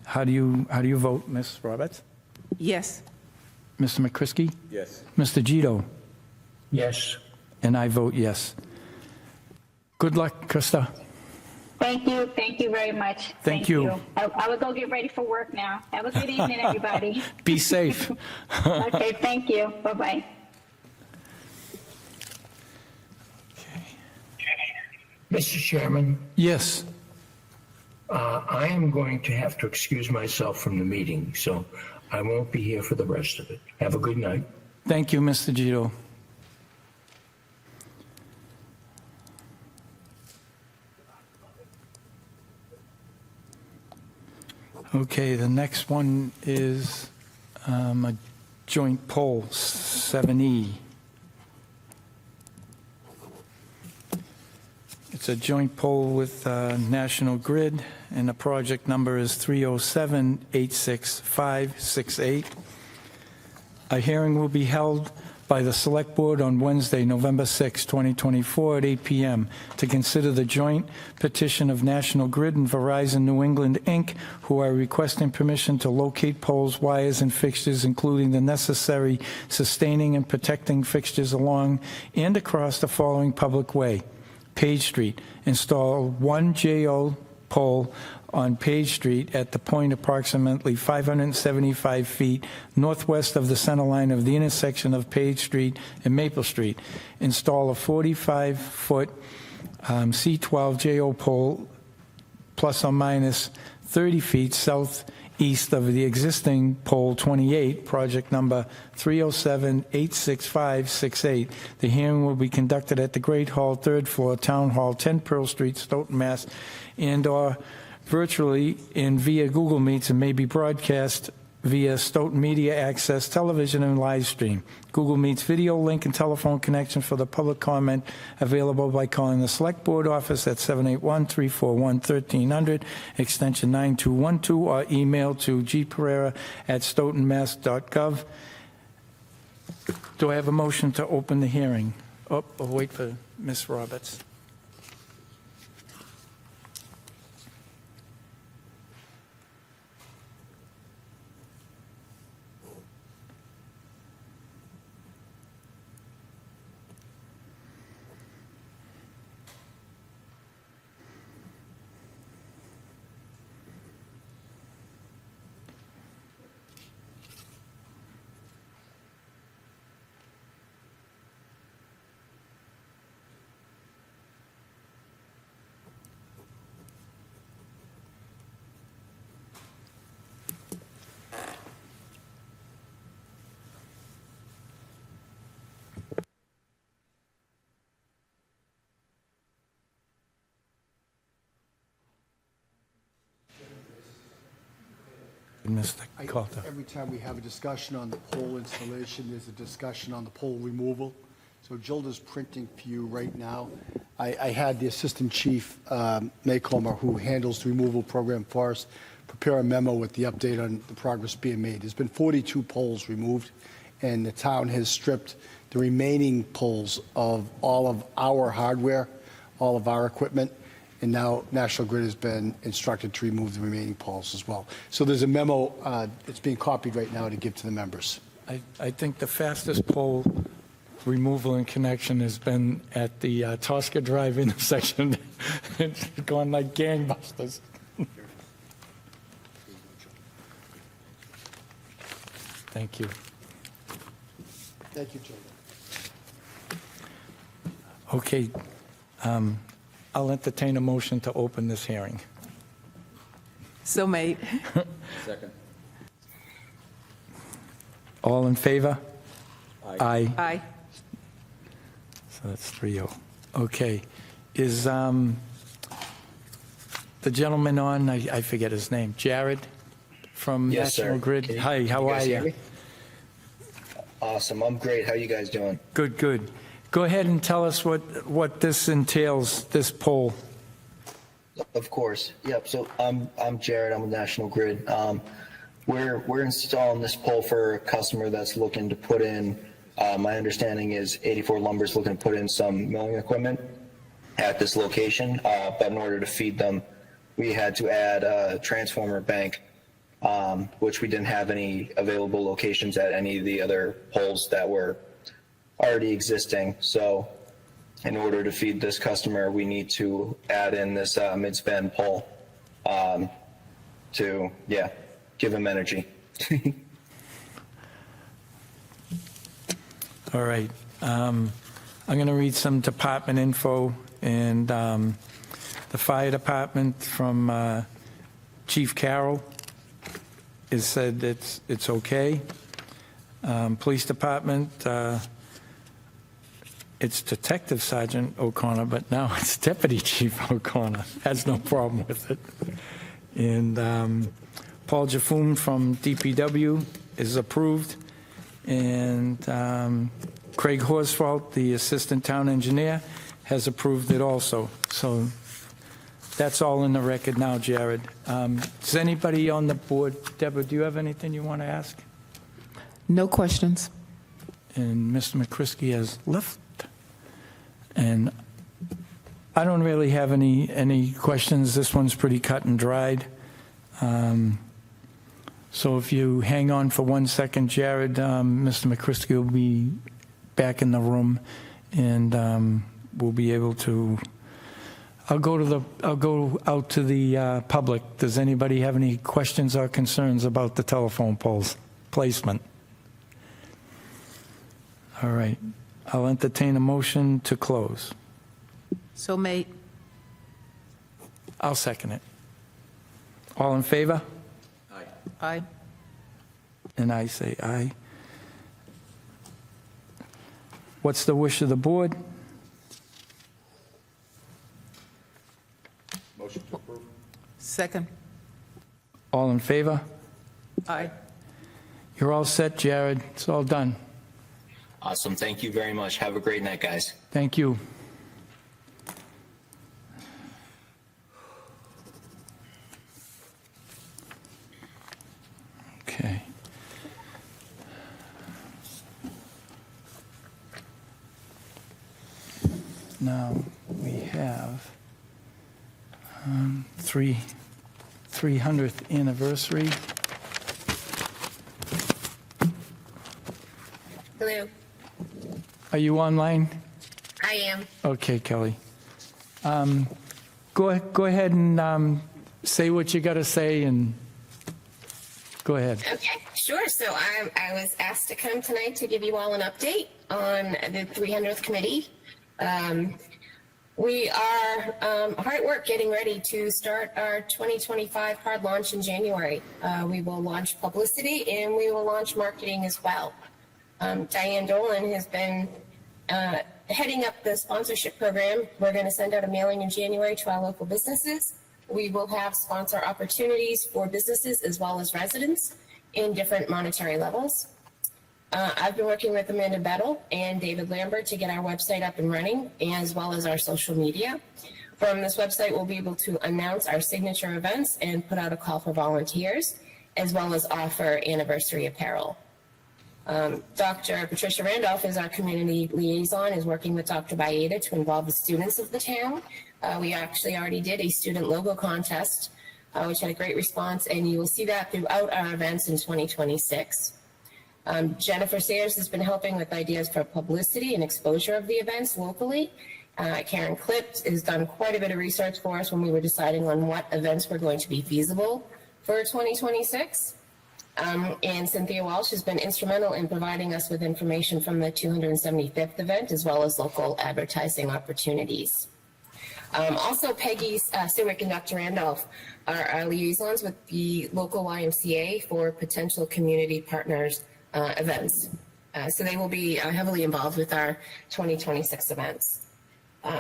how do you vote, Ms. Roberts? yes. Mr. McCrisky? Yes. Mr. Gito? Yes. And I vote yes. Good luck, Krista. Thank you. Thank you very much. Thank you. I will go get ready for work now. Have a good evening, everybody. Be safe. Okay, thank you. Bye-bye. Mr. Chairman, Yes. I am going to have to excuse myself from the meeting, so I won't be here for the rest of it. Have a good night. Thank you, Mr. Gito. Okay, the next one is a joint poll, 7E. It's a joint poll with National Grid, and the project number is 307-86568. A hearing will be held by the Select Board on Wednesday, November 6, 2024, at 8 p.m. to consider the joint petition of National Grid and Verizon New England, Inc., who are requesting permission to locate poles, wires, and fixtures, including the necessary sustaining and protecting fixtures along and across the following public way. Page Street, install one JO pole on Page Street at the point approximately 575 feet northwest of the center line of the intersection of Page Street and Maple Street. Install a 45-foot C12 JO pole plus or minus 30 feet southeast of the existing pole 28, project number 307-86568. The hearing will be conducted at the Great Hall, 3rd floor, Town Hall, 10 Pearl Street, Stoughton, Mass., and/or virtually and via Google Meets, and may be broadcast via Stoughton Media Access Television and live stream. Google Meets video link and telephone connection for the public comment available by calling the Select Board office at 781-341-1300, extension 9212, or email to gpereira@stoughtonmass.gov. Do I have a motion to open the hearing? Oh, I'll wait for Ms. Roberts. Mr. Calder. Every time we have a discussion on the pole installation, there's a discussion on the pole removal. So Gilda's printing for you right now. I had the Assistant Chief, Maycomer, who handles the removal program for us, prepare a memo with the update on the progress being made. There's been 42 poles removed, and the town has stripped the remaining poles of all of our hardware, all of our equipment, and now National Grid has been instructed to remove the remaining poles as well. So there's a memo that's being copied right now to give to the members. I think the fastest pole removal and connection has been at the Tosca Drive intersection. It's gone like gangbusters. Thank you. Thank you, Gilda. Okay, I'll entertain a motion to open this hearing. So made. Second. All in favor? Aye. Aye. So that's 3-0. Okay, is the gentleman on, I forget his name, Jared from Yes, National sir. Grid? Can you- Hi, how you are guys hear you? me? Awesome. I'm great. How you guys doing? Good, good. Go ahead and tell us what this entails, this poll. Of course. Yep. So I'm Jared. I'm with National Grid. We're installing this pole for a customer that's looking to put in. My understanding is 84 Lumber's looking to put in some milling equipment at this location, but in order to feed them, we had to add a transformer bank, which we didn't have any available locations at any of the other poles that were already existing. So in order to feed this customer, we need to add in this mid-span pole to, give them energy. All right. I'm going to read some department info, and the fire department from Chief Carroll has said it's okay. Police department, it's Detective Sergeant O'Connor, but now it's Deputy Chief O'Connor. Has no problem with it. And Paul Jaffoon from DPW is approved. And Craig Horsfalt, the Assistant Town Engineer, has approved it also. So that's all in the record now, Jared. Does anybody on the board, Deborah, do you have anything you want to ask? No questions. And Mr. McCrisky has left. And I don't really have any questions. This one's pretty cut and dried. So if you hang on for 1 second, Jared, Mr. McCrisky will be back in the room, and we'll be able to. I'll go out to the public. Does anybody have any questions or concerns about the telephone poles placement? All right. I'll entertain a motion to close. So made. I'll second it. All in favor? Aye. And I say aye. What's the wish of the board? Motion to approve. Second. All in favor? Aye. You're all set, Jared. It's all done. Awesome. Thank you very much. Have a great night, guys. Thank you. Okay. Now, we have 300th anniversary. Hello, Are you online? I am. Okay, Kelly. Go ahead and say what you got to say, and go ahead. Okay, sure. So I was asked to come tonight to give you all an update on the 300th committee. We are hard at work getting ready to start our 2025 hard launch in January. We will launch publicity and we will launch marketing as well. Diane Dolan has been heading up the sponsorship program. We're going to send out a mailing in January to our local businesses. We will have sponsor opportunities for businesses as well as residents in different monetary levels. I've been working with Amanda Bettel and David Lambert to get our website up and running, as well as our social media. From this website, we'll be able to announce our signature events and put out a call for volunteers, as well as offer anniversary apparel. Dr. Patricia Randolph is our community liaison, is working with Dr. Baeta to involve the students of the town. We actually already did a student logo contest, which had a great response, and you will see that throughout our events in 2026. Jennifer Sayers has been helping with ideas for publicity and exposure of the events locally. Karen Klipp has done quite a bit of research for us when we were deciding on what events were going to be feasible for 2026. And Cynthia Walsh has been instrumental in providing us with information from the 275th event, as well as local advertising opportunities. Also, Peggy Stewart and Dr. Randolph are our liaisons with the local YMCA for potential community partners events. So they will be heavily involved with our 2026 events.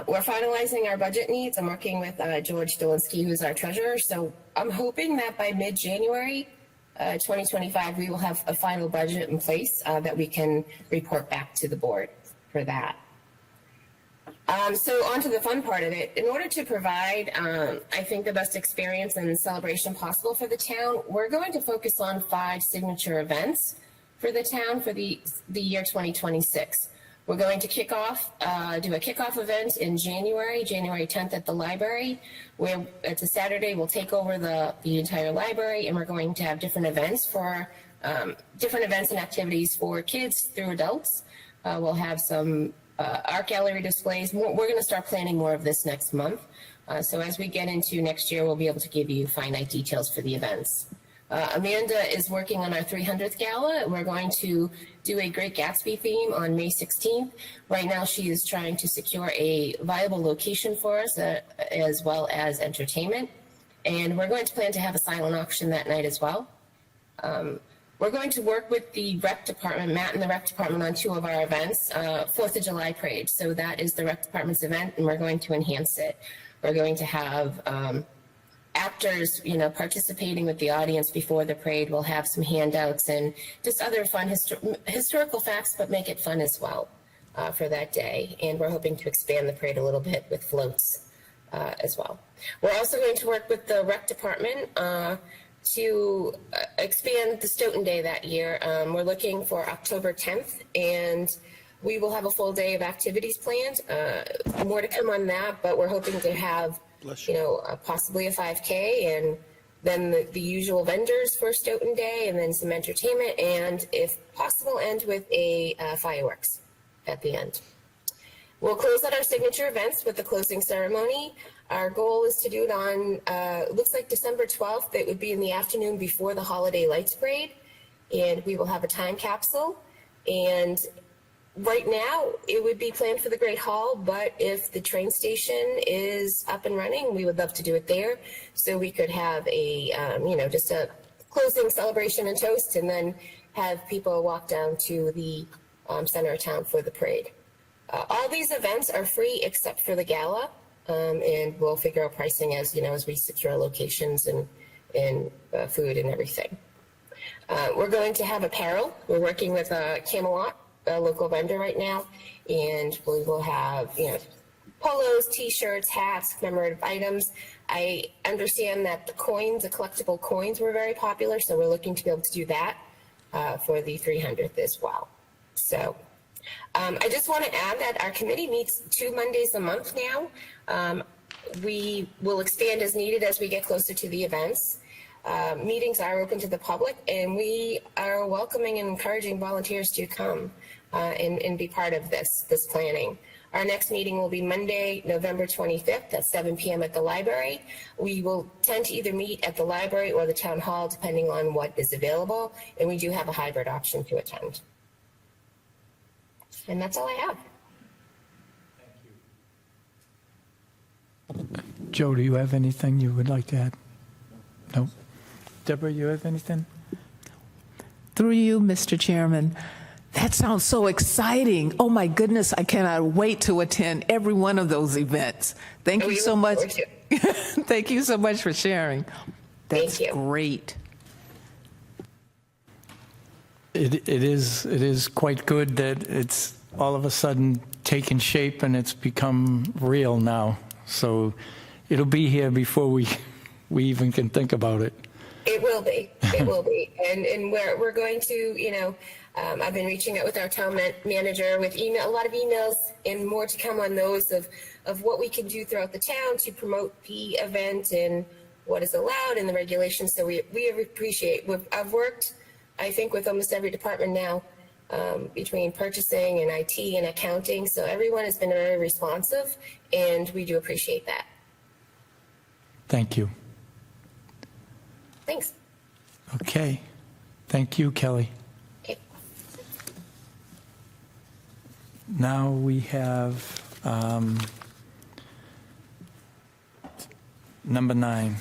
We're finalizing our budget needs. I'm working with George Dolinski, who's our treasurer. So I'm hoping that by mid-January 2025, we will have a final budget in place that we can report back to the board for that. So on to the fun part of it. In order to provide, I think, the best experience and celebration possible for the town, we're going to focus on 5 signature events for the town for the year 2026. We're going to do a kickoff event in January 10th at the library, where it's a Saturday. We'll take over the entire library, and we're going to have different events and activities for kids through adults. We'll have some art gallery displays. We're going to start planning more of this next month. So as we get into next year, we'll be able to give you finite details for the events. Amanda is working on our 300th gala. We're going to do a Great Gatsby theme on May 16th. Right now, she is trying to secure a viable location for us, as well as entertainment. And we're going to plan to have a silent auction that night as well. We're going to work with the rec department, Matt and the rec department, on 2 of our events, 4th of July parade. So that is the rec department's event, and we're going to enhance it. We're going to have actors, participating with the audience before the parade. We'll have some handouts and just other fun historical facts, but make it fun as well for that day. And we're hoping to expand the parade a little bit with floats as well. We're also going to work with the rec department to expand the Stoughton Day that year. We're looking for October 10th, and we will have a full day of activities planned. More to come on that, but we're hoping to have possibly a 5K, and then the usual vendors for Stoughton Day, and then some entertainment, and if possible, end with a fireworks at the end. We'll close out our signature events with the closing ceremony. Our goal is to do it on, looks like December 12th. It would be in the afternoon before the Holiday Lights Parade, and we will have a time capsule. And right now, it would be planned for the Great Hall, but if the train station is up and running, we would love to do it there. So we could have a, just a closing celebration and toast, and then have people walk down to the center of town for the parade. All these events are free except for the gala, and we'll figure out pricing as we secure locations and food and everything. We're going to have apparel. We're working with Camelot, a local vendor right now, and we will have polos, t-shirts, hats, commemorative items. I understand that the collectible coins were very popular, so we're looking to be able to do that for the 300th as well. So I just want to add that our committee meets 2 Mondays a month now. We will expand as needed as we get closer to the events. Meetings are open to the public, and we are welcoming and encouraging volunteers to come and be part of this planning. Our next meeting will be Monday, November 25th at 7 p.m. at the library. We will tend to either meet at the library or the town hall, depending on what is available, and we do have a hybrid option to attend. And that's all I have. Joe, do you have anything you would like to add? No. Deborah, you have anything? Through you, Mr. Chairman. That sounds so exciting. Oh my goodness, I cannot wait to attend every one of those events. Thank you so much. Thank you so much for sharing. That's great. It is quite good that it's all of a sudden taken shape and it's become real now. So it'll be here before we even can think about it. It will be. It will be. And we're going to, I've been reaching out with our town manager with a lot of emails, and more to come on those of what we can do throughout the town to promote the event and what is allowed and the regulations. So we appreciate. I've worked, I think, with almost every department now, between purchasing and IT and accounting. So everyone has been very responsive, and we do appreciate that. Thank you. Thanks. Okay. Thank you, Kelly. Okay. Now we have number 9.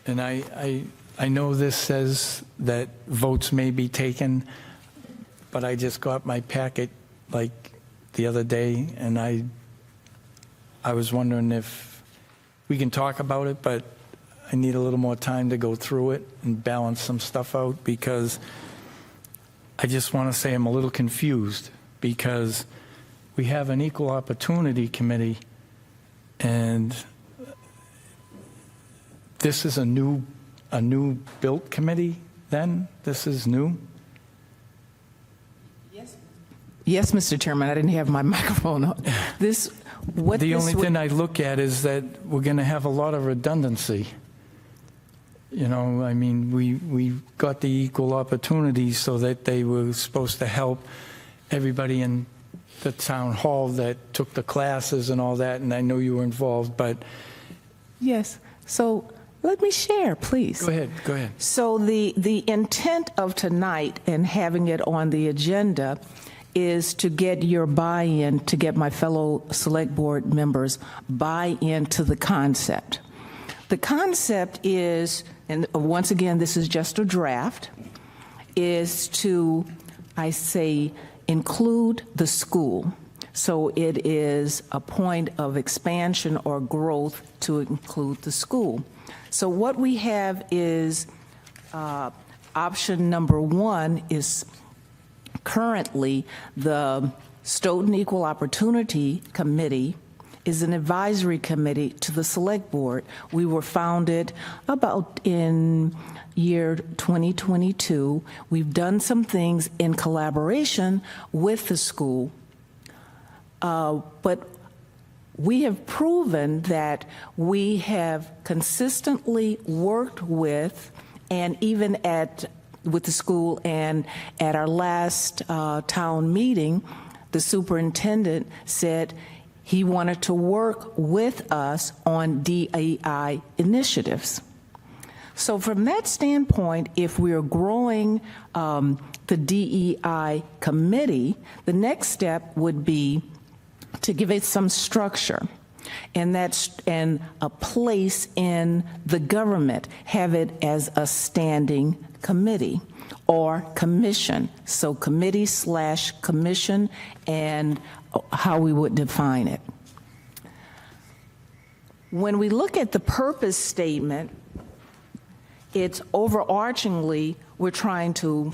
And I know this says that votes may be taken, but I just got my packet like the other day, and I was wondering if we can talk about it, but I need a little more time to go through it and balance some stuff out, because I just want to say I'm a little confused, because we have an equal opportunity committee, and this is a new built committee then? This is new? Yes, Mr. Chairman, I didn't have my microphone on. The only thing I look at is that we're going to have a lot of redundancy. I mean, we got the equal opportunity so that they were supposed to help everybody in the town hall that took the classes and all that, and I know you were involved, but... Yes, so let me share, please. Go ahead. So the intent of tonight and having it on the agenda is to get your buy-in, to get my fellow select board members buy-in to the concept. The concept is, and once again, this is just a draft, is to, I say, include the school. So it is a point of expansion or growth to include the school. So what we have is option number 1 is currently the Stoughton Equal Opportunity Committee is an advisory committee to the select board. We were founded about in year 2022. We've done some things in collaboration with the school, but we have proven that we have consistently worked with, and even with the school, and at our last town meeting, the superintendent said he wanted to work with us on DEI initiatives. So from that standpoint, if we're growing the DEI committee, the next step would be to give it some structure and a place in the government, have it as a standing committee or commission. So committee/commission, and how we would define it. When we look at the purpose statement, it's overarchingly, we're trying to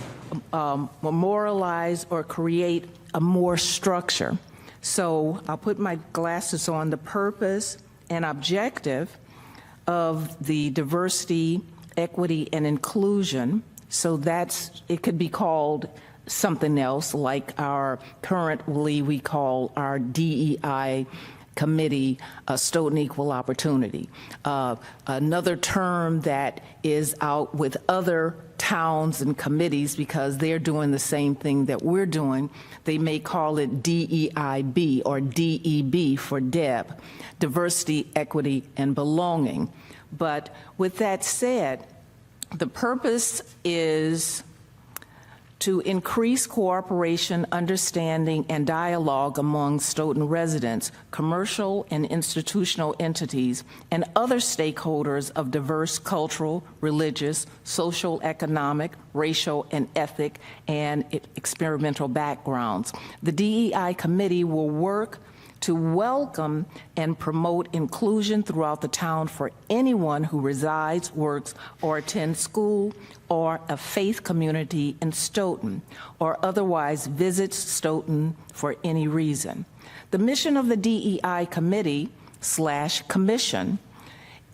memorialize or create a more structure. So I'll put my glasses on. The purpose and objective of the diversity, equity, and inclusion. So it could be called something else, like currently we call our DEI committee, Stoughton Equal Opportunity. Another term that is out with other towns and committees, because they're doing the same thing that we're doing, they may call it DEIB or DEB for DEB, Diversity, Equity, and Belonging. But with that said, the purpose is to increase cooperation, understanding, and dialogue among Stoughton residents, commercial and institutional entities, and other stakeholders of diverse cultural, religious, social, economic, racial, and ethnic, and experimental backgrounds. The DEI committee will work to welcome and promote inclusion throughout the town for anyone who resides, works, or attends school or a faith community in Stoughton, or otherwise visits Stoughton for any reason. The mission of the DEI committee/commission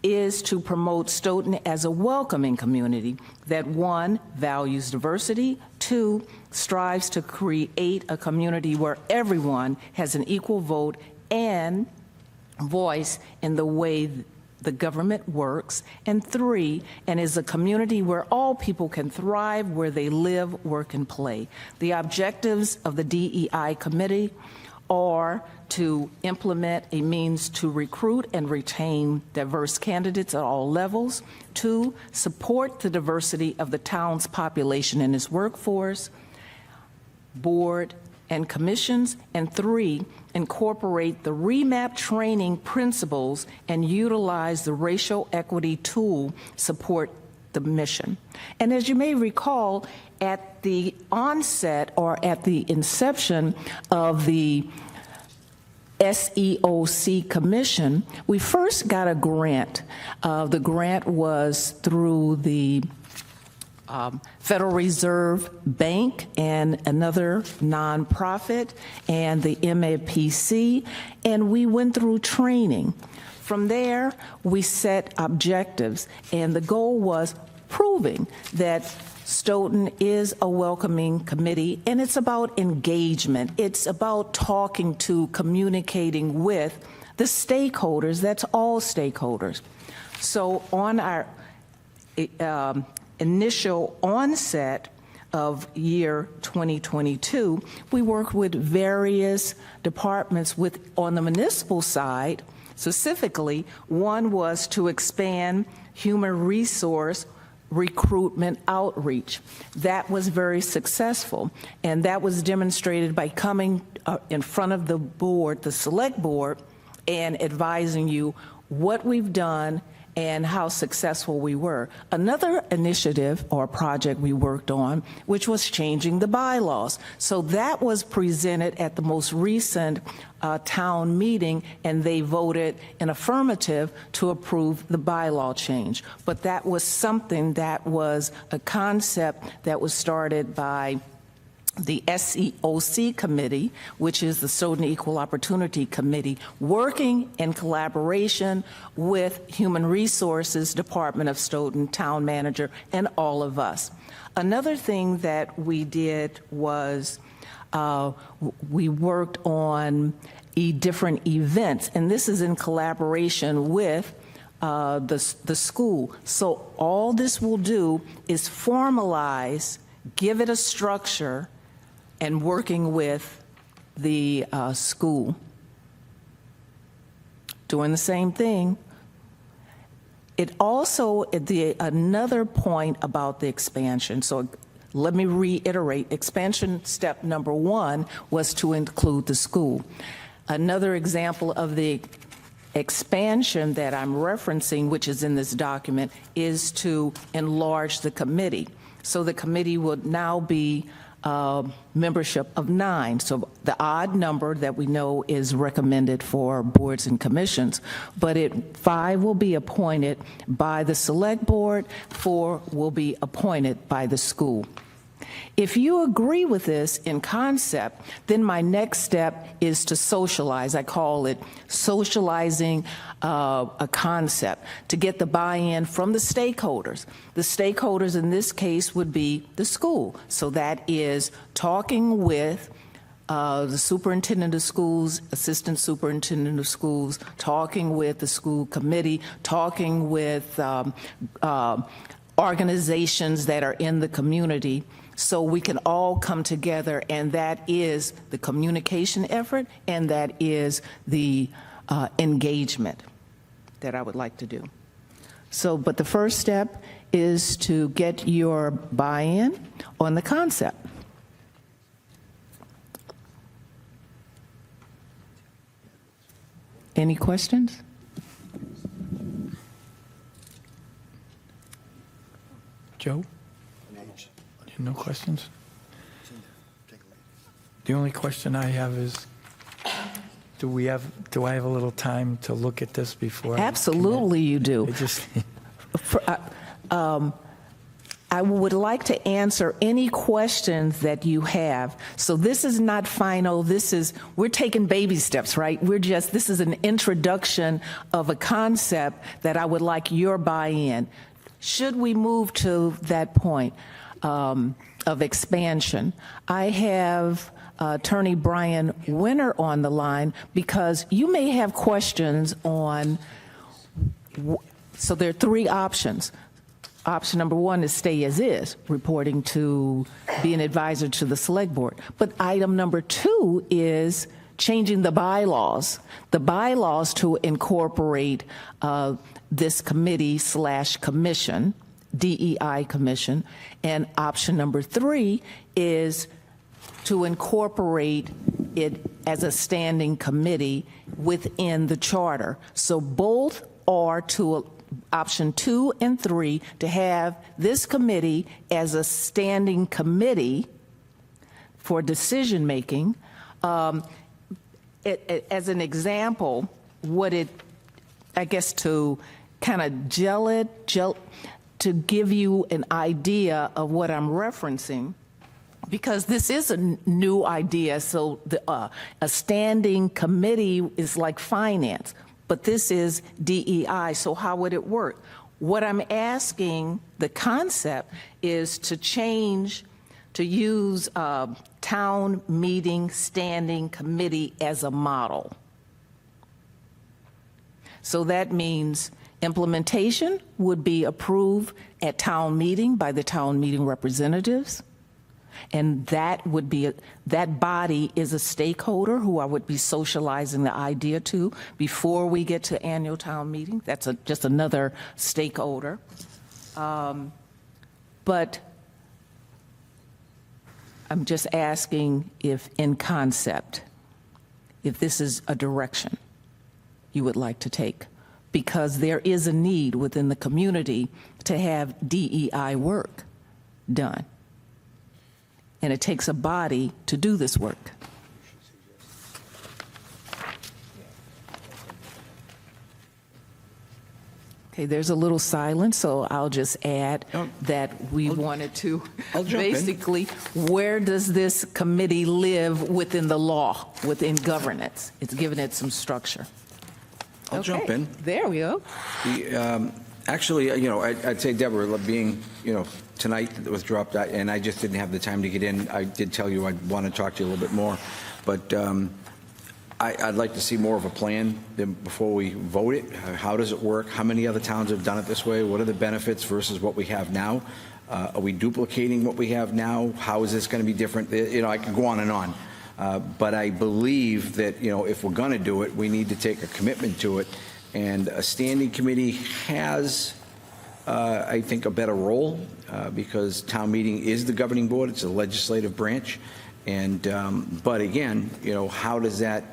is to promote Stoughton as a welcoming community that, 1, values diversity, 2, strives to create a community where everyone has an equal vote and voice in the way the government works, and 3, and is a community where all people can thrive where they live, work, and play. The objectives of the DEI committee are to implement a means to recruit and retain diverse candidates at all levels, 2, support the diversity of the town's population and its workforce, board, and commissions, and 3, incorporate the REMAP training principles and utilize the racial equity tool support the mission. And as you may recall, at the onset or at the inception of the SEOC Commission, we first got a grant. The grant was through the Federal Reserve Bank and another nonprofit and the MAPC, and we went through training. From there, we set objectives, and the goal was proving that Stoughton is a welcoming committee, and it's about engagement. It's about talking to, communicating with the stakeholders. That's all stakeholders. So on our initial onset of year 2022, we worked with various departments on the municipal side. Specifically, one was to expand human resource recruitment outreach. That was very successful, and that was demonstrated by coming in front of the board, the select board, and advising you what we've done and how successful we were. Another initiative or project we worked on, which was changing the bylaws. So that was presented at the most recent town meeting, and they voted in affirmative to approve the bylaw change. But that was something that was a concept that was started by the SEOC committee, which is the Stoughton Equal Opportunity Committee, working in collaboration with Human Resources Department of Stoughton, town manager, and all of us. Another thing that we did was we worked on different events, and this is in collaboration with the school. So all this will do is formalize, give it a structure, and working with the school. Doing the same thing. It also, another point about the expansion, so let me reiterate, expansion step number 1 was to include the school. Another example of the expansion that I'm referencing, which is in this document, is to enlarge the committee. So the committee would now be membership of 9. So the odd number that we know is recommended for boards and commissions, but 5 will be appointed by the select board, 4 will be appointed by the school. If you agree with this in concept, then my next step is to socialize. I call it socializing a concept, to get the buy-in from the stakeholders. The stakeholders in this case would be the school. So that is talking with the superintendent of schools, assistant superintendent of schools, talking with the school committee, talking with organizations that are in the community, so we can all come together, and that is the communication effort, and that is the engagement that I would like to do. So, but the first step is to get your buy-in on the concept. Any questions? Joe? No questions? The only question I have is, do I have a little time to look at this before? Absolutely you do. I would like to answer any questions that you have. So this is not final. We're taking baby steps, right? This is an introduction of a concept that I would like your buy-in. Should we move to that point of expansion, I have Attorney Brian Winter on the line, because you may have questions on, so there are three options. Option number one is stay as is, reporting to, be an advisor to the select board. But item number two is changing the bylaws to incorporate this committee/commission, DEI commission. And option number three is to incorporate it as a standing committee within the charter. So both are to option 2 and 3, to have this committee as a standing committee for decision making. As an example, I guess to kind of to give you an idea of what I'm referencing, because this is a new idea. So a standing committee is like finance, but this is DEI. So how would it work? What I'm asking, the concept is to change, to use town meeting standing committee as a model. So that means implementation would be approved at town meeting by the town meeting representatives. And that would be, that body is a stakeholder who I would be socializing the idea to before we get to annual town meeting. That's just another stakeholder. But I'm just asking if in concept, if this is a direction you would like to take, because there is a need within the community to have DEI work done. And it takes a body to do this work. Okay, there's a little silence, so I'll just add that we wanted to basically, where does this committee live within the law, within governance? It's given it some structure. I'll jump in. There we go. Actually, I'd say, Deborah, being, tonight it was dropped, and I just didn't have the time to get in. I did tell you I'd want to talk to you a little bit more, but I'd like to see more of a plan before we vote it. How does it work? How many other towns have done it this way? What are the benefits versus what we have now? Are we duplicating what we have now? How is this going to be different? I could go on and on. But I believe that, if we're going to do it, we need to take a commitment to it. And a standing committee has, I think, a better role because town meeting is the governing board. It's a legislative branch. And but again, how does that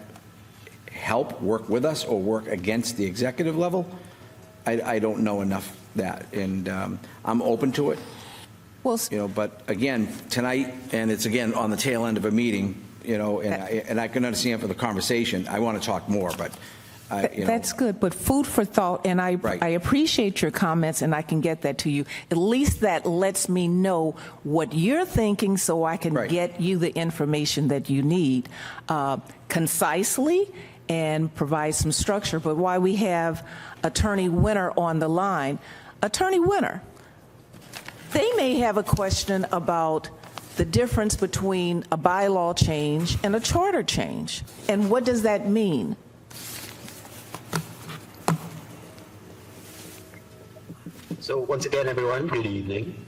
help work with us or work against the executive level? I don't know enough that, and I'm open to it. Well, but again, tonight, and it's again on the tail end of a meeting, and I can understand for the conversation. I want to talk more, but That's good, but food for thought, and I appreciate your comments, and I can get that to you. At least that lets me know what you're thinking so I can get you the information that you need concisely and provide some structure. But while we have Attorney Winter on the line, Attorney Winter, they may have a question about the difference between a bylaw change and a charter change, and what does that mean? So once again, everyone, good evening.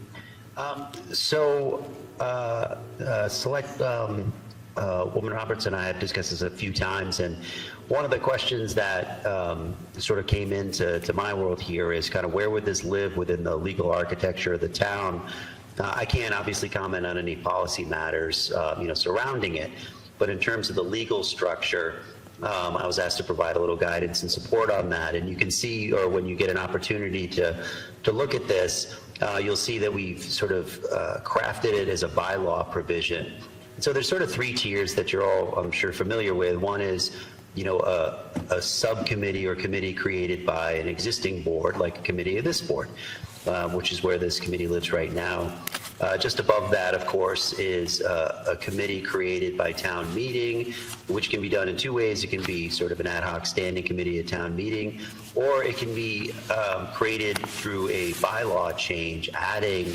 Woman Roberts and I have discussed this a few times, and one of the questions that sort of came into my world here is kind of where would this live within the legal architecture of the town? I can't obviously comment on any policy matters, surrounding it, but in terms of the legal structure, I was asked to provide a little guidance and support on that. And you can see, or when you get an opportunity to look at this, you'll see that we've sort of crafted it as a bylaw provision. And so there's sort of three tiers that you're all, I'm sure, familiar with. One is, a subcommittee or committee created by an existing board, like a committee of this board, which is where this committee lives right now. Just above that, of course, is a committee created by town meeting, which can be done in two ways. It can be sort of an ad hoc standing committee at town meeting, or it can be created through a bylaw change, adding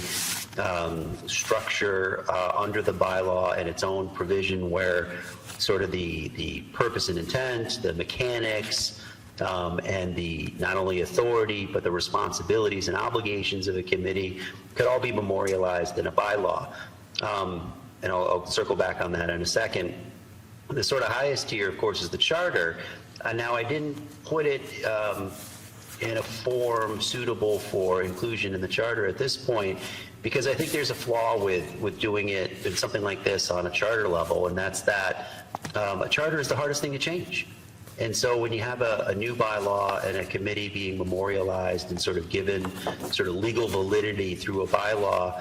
structure under the bylaw and its own provision where sort of the purpose and intent, the mechanics, and the not only authority but the responsibilities and obligations of a committee could all be memorialized in a bylaw. And I'll circle back on that in a second. The sort of highest tier, of course, is the charter. Now, I didn't put it in a form suitable for inclusion in the charter at this point, because I think there's a flaw with doing it in something like this on a charter level, and that's that a charter is the hardest thing to change. And so when you have a new bylaw and a committee being memorialized and sort of given sort of legal validity through a bylaw,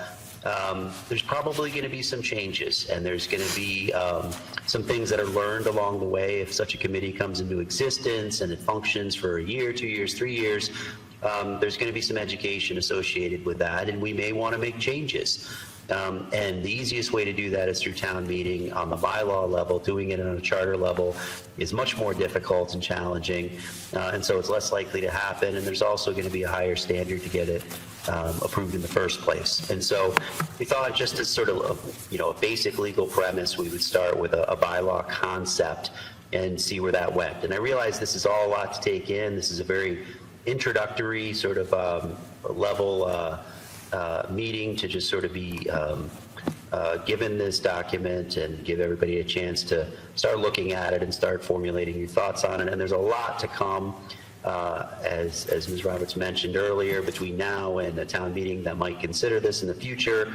there's probably going to be some changes, and there's going to be some things that are learned along the way. If such a committee comes into existence and it functions for a year, 2 years, 3 years, there's going to be some education associated with that, and we may want to make changes. And the easiest way to do that is through town meeting on the bylaw level. Doing it on a charter level is much more difficult and challenging, and so it's less likely to happen, and there's also going to be a higher standard to get it approved in the first place. And so we thought, just as sort of a basic legal premise, we would start with a bylaw concept and see where that went. And I realize this is all a lot to take in. This is a very introductory sort of level meeting to just sort of be given this document and give everybody a chance to start looking at it and start formulating your thoughts on it. And there's a lot to come, as Ms. Roberts mentioned earlier, between now and a town meeting that might consider this in the future.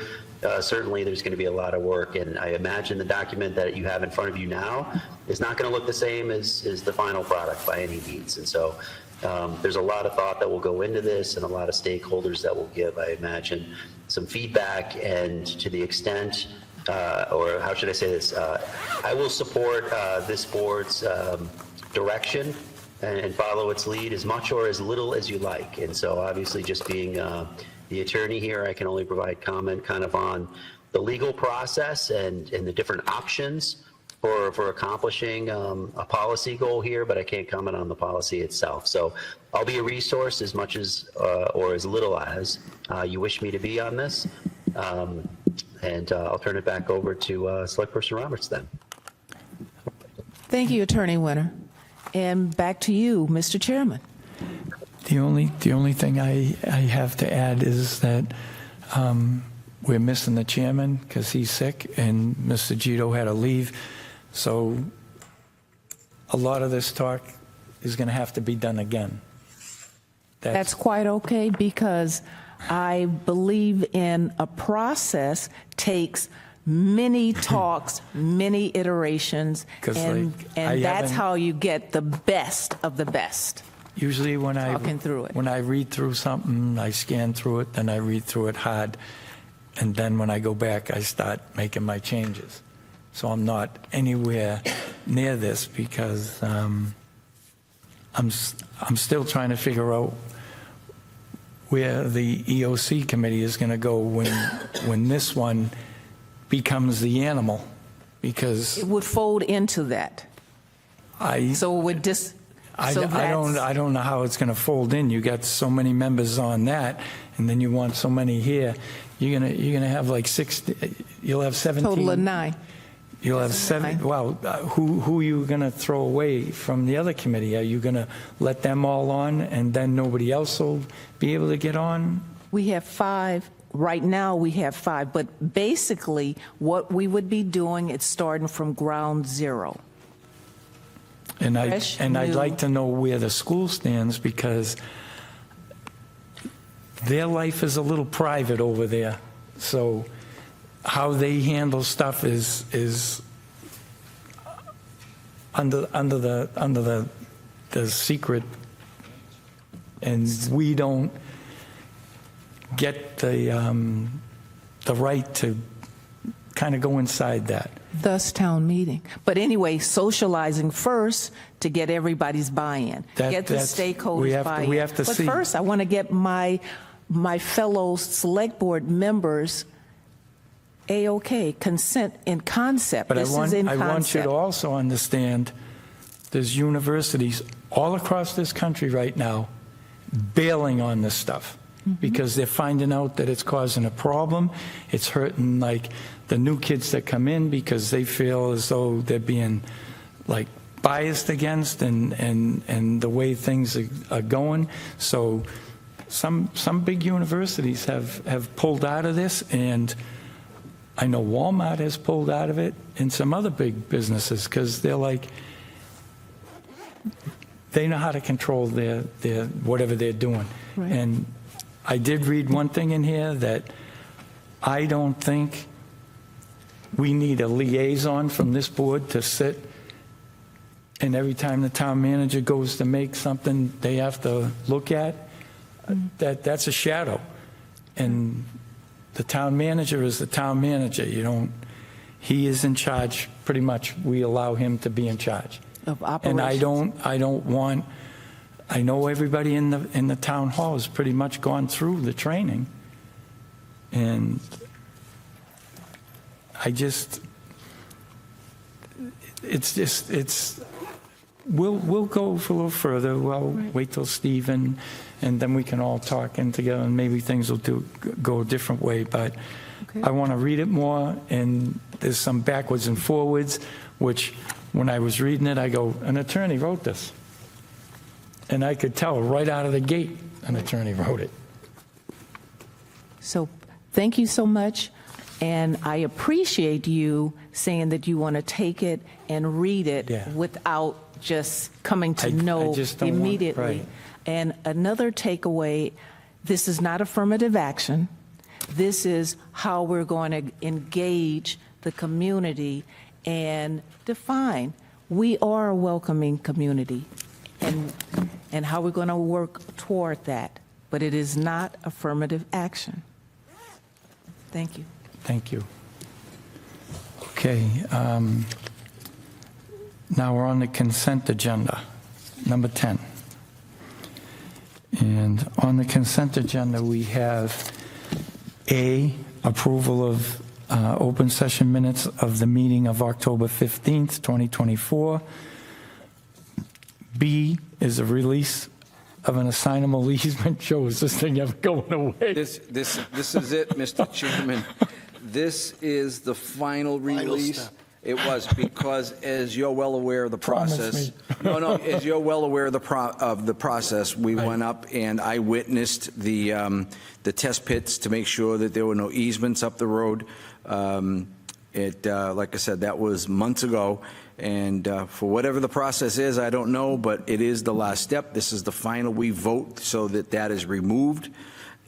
Certainly there's going to be a lot of work, and I imagine the document that you have in front of you now is not going to look the same as the final product by any means. And so there's a lot of thought that will go into this, and a lot of stakeholders that will give, I imagine, some feedback. And to the extent, or how should I say this, I will support this board's direction and follow its lead as much or as little as you like. And so obviously, just being the attorney here, I can only provide comment kind of on the legal process and the different options for accomplishing a policy goal here, but I can't comment on the policy itself. So I'll be a resource as much as or as little as you wish me to be on this. And I'll turn it back over to Select Person Roberts then. Thank you, Attorney Winter. And back to you, Mr. Chairman. The only thing I have to add is that we're missing the chairman because he's sick, and Mr. Gito had to leave. So a lot of this talk is going to have to be done again. That's quite okay, because I believe in a process takes many talks, many iterations, and that's how you get the best of the best. Usually when I read through something, I scan through it, then I read through it hard, and then when I go back, I start making my changes. So I'm not anywhere near this because I'm still trying to figure out where the EOC committee is going to go when this one becomes the animal, because It would fold into that. So it would just. I don't know how it's going to fold in. You got so many members on that, and then you want so many here. You're gonna have like 60. You'll have 17. Total of 9. You'll have 7. Well, who are you going to throw away from the other committee? Are you going to let them all on, and then nobody else will be able to get on? We have 5. Right now, we have 5. But basically, what we would be doing is starting from ground zero. And I'd new. like to know where the school stands, because their life is a little private over there. So how they handle stuff is under the secret, and we don't get the right to kind of go inside that. Thus, town meeting. But anyway, socializing first to get everybody's buy-in, get the stakeholders' buy-in. We have to see. But first, I want to get my fellow select board members consent in concept. But This is in concept. I want you to also understand there's universities all across this country right now bailing on this stuff, because they're finding out that it's causing a problem. It's hurting like the new kids that come in, because they feel as though they're being like biased against and the way things are going. So some big universities have pulled out of this, and I know Walmart has pulled out of it, and some other big businesses, because they're like, they know how to control their whatever they're doing. Right. And I did read one thing in here that I don't think we need a liaison from this board to sit, and every time the town manager goes to make something they have to look at, that's a shadow. And the town manager is the town manager. He is in charge pretty much. We allow him to be in charge. Of operations. And I don't want, I know everybody in the town hall has pretty much gone through the training, and we'll go for a little further. We'll wait till Steve and then we can all talk in together, and maybe things will go a different way. But I want to read it more, and there's some backwards and forwards, which when I was reading it, I go, an attorney wrote this. And I could tell right out of the gate an attorney wrote it. So thank you so much. And I appreciate you saying that you want to take it and read it without just coming to know immediately. And another takeaway, this is not affirmative action. This is how we're going to engage the community and define we are a welcoming community, and how we're going to work toward that. But it is not affirmative action. Thank you. Thank you. Okay. Now we're on the consent agenda, number 10. And on the consent agenda, we have A, approval of open session minutes of the meeting of October 15th, 2024. B is a release of an assignable easement. Joe, is this thing ever going away? This is it, Mr. Chairman. This is the final release. It was because, as you're well aware of the process, as you're well aware of the process, we went up and I witnessed the test pits to make sure that there were no easements up the road. Like I said, that was months ago, and for whatever the process is, I don't know, but it is the last step. This is the final. We vote so that is removed,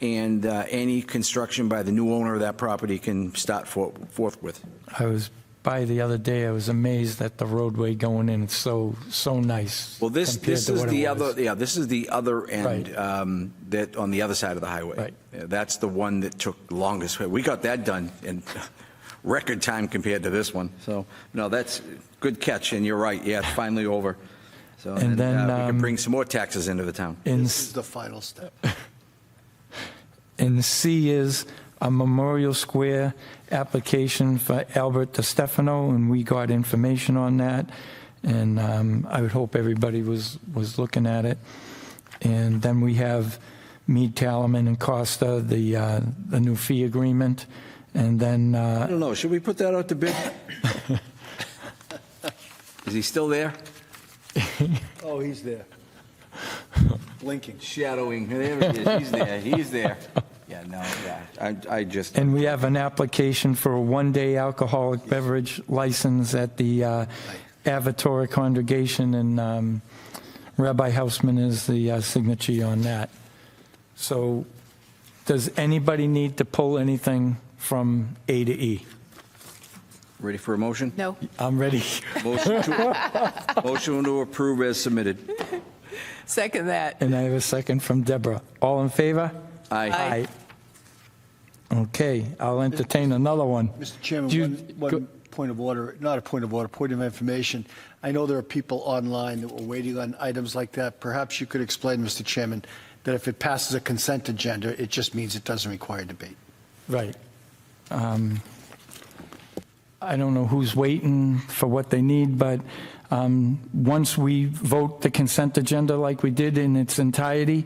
and any construction by the new owner of that property can start forthwith. I was by the other day. I was amazed at the roadway going in. It's so nice. Well, this is the other. Yeah, this is the other end. That on the other side of the highway. Right. Yeah, that's the one that took longest. We got that done in record time compared to this one. So no, that's good catch. And you're right. Yeah, it's finally over. So And then, we can bring some more taxes into the town. This is the final step. And C is a Memorial Square application for Albert DiStefano, and we got information on that. And I would hope everybody was looking at it. And then we have Mead, Talaman, and Costa, the new fee agreement. And then, I don't know, should we put that out to bid? Is he still there? Oh, he's there. Blinking. Shadowing, there he is, he's there, he's there. Yeah, no, yeah, I just, and we have an application for a one-day alcoholic beverage license at the Avatar congregation, and Rabbi Hausman is the signatory on that. So does anybody need to pull anything from A to E? ready for a motion? No. I'm ready. Motion to approve as submitted. Second that. And I have a second from Deborah. All in favor? Aye. Okay, I'll entertain another one. Mr. Chairman, one point of order, not a point of order, point of information. I know there are people online that were waiting on items like that. Perhaps you could explain, Mr. Chairman, that if it passes a consent agenda, it just means it doesn't require debate. Right. I don't know who's waiting for what they need, but once we vote the consent agenda like we did in its entirety,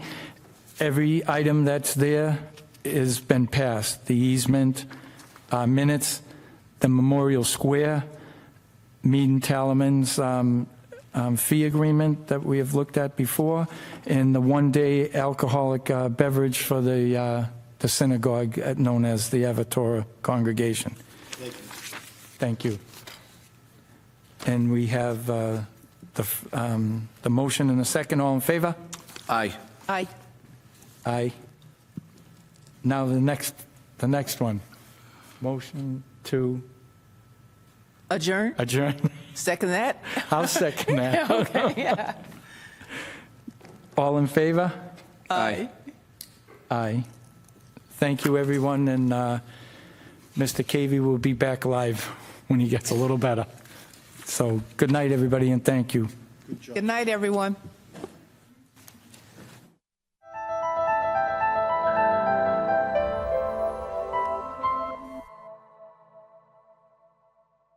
every item that's there has been passed. The easement, minutes, the Memorial Square, Mead and Talaman's fee agreement that we have looked at before, and the one-day alcoholic beverage for the synagogue known as the Avatar congregation. Thank you. And we have the motion and a second. All in favor? Aye. Aye. Aye. Now the next one. Motion to Adjourn? adjourn. Second that? I'll second that. Okay, yeah. All in favor? Aye. Aye. Thank you, everyone, and Mr. Cavey will be back live when he gets a little better. So good night, everybody, and thank you. Good night, everyone.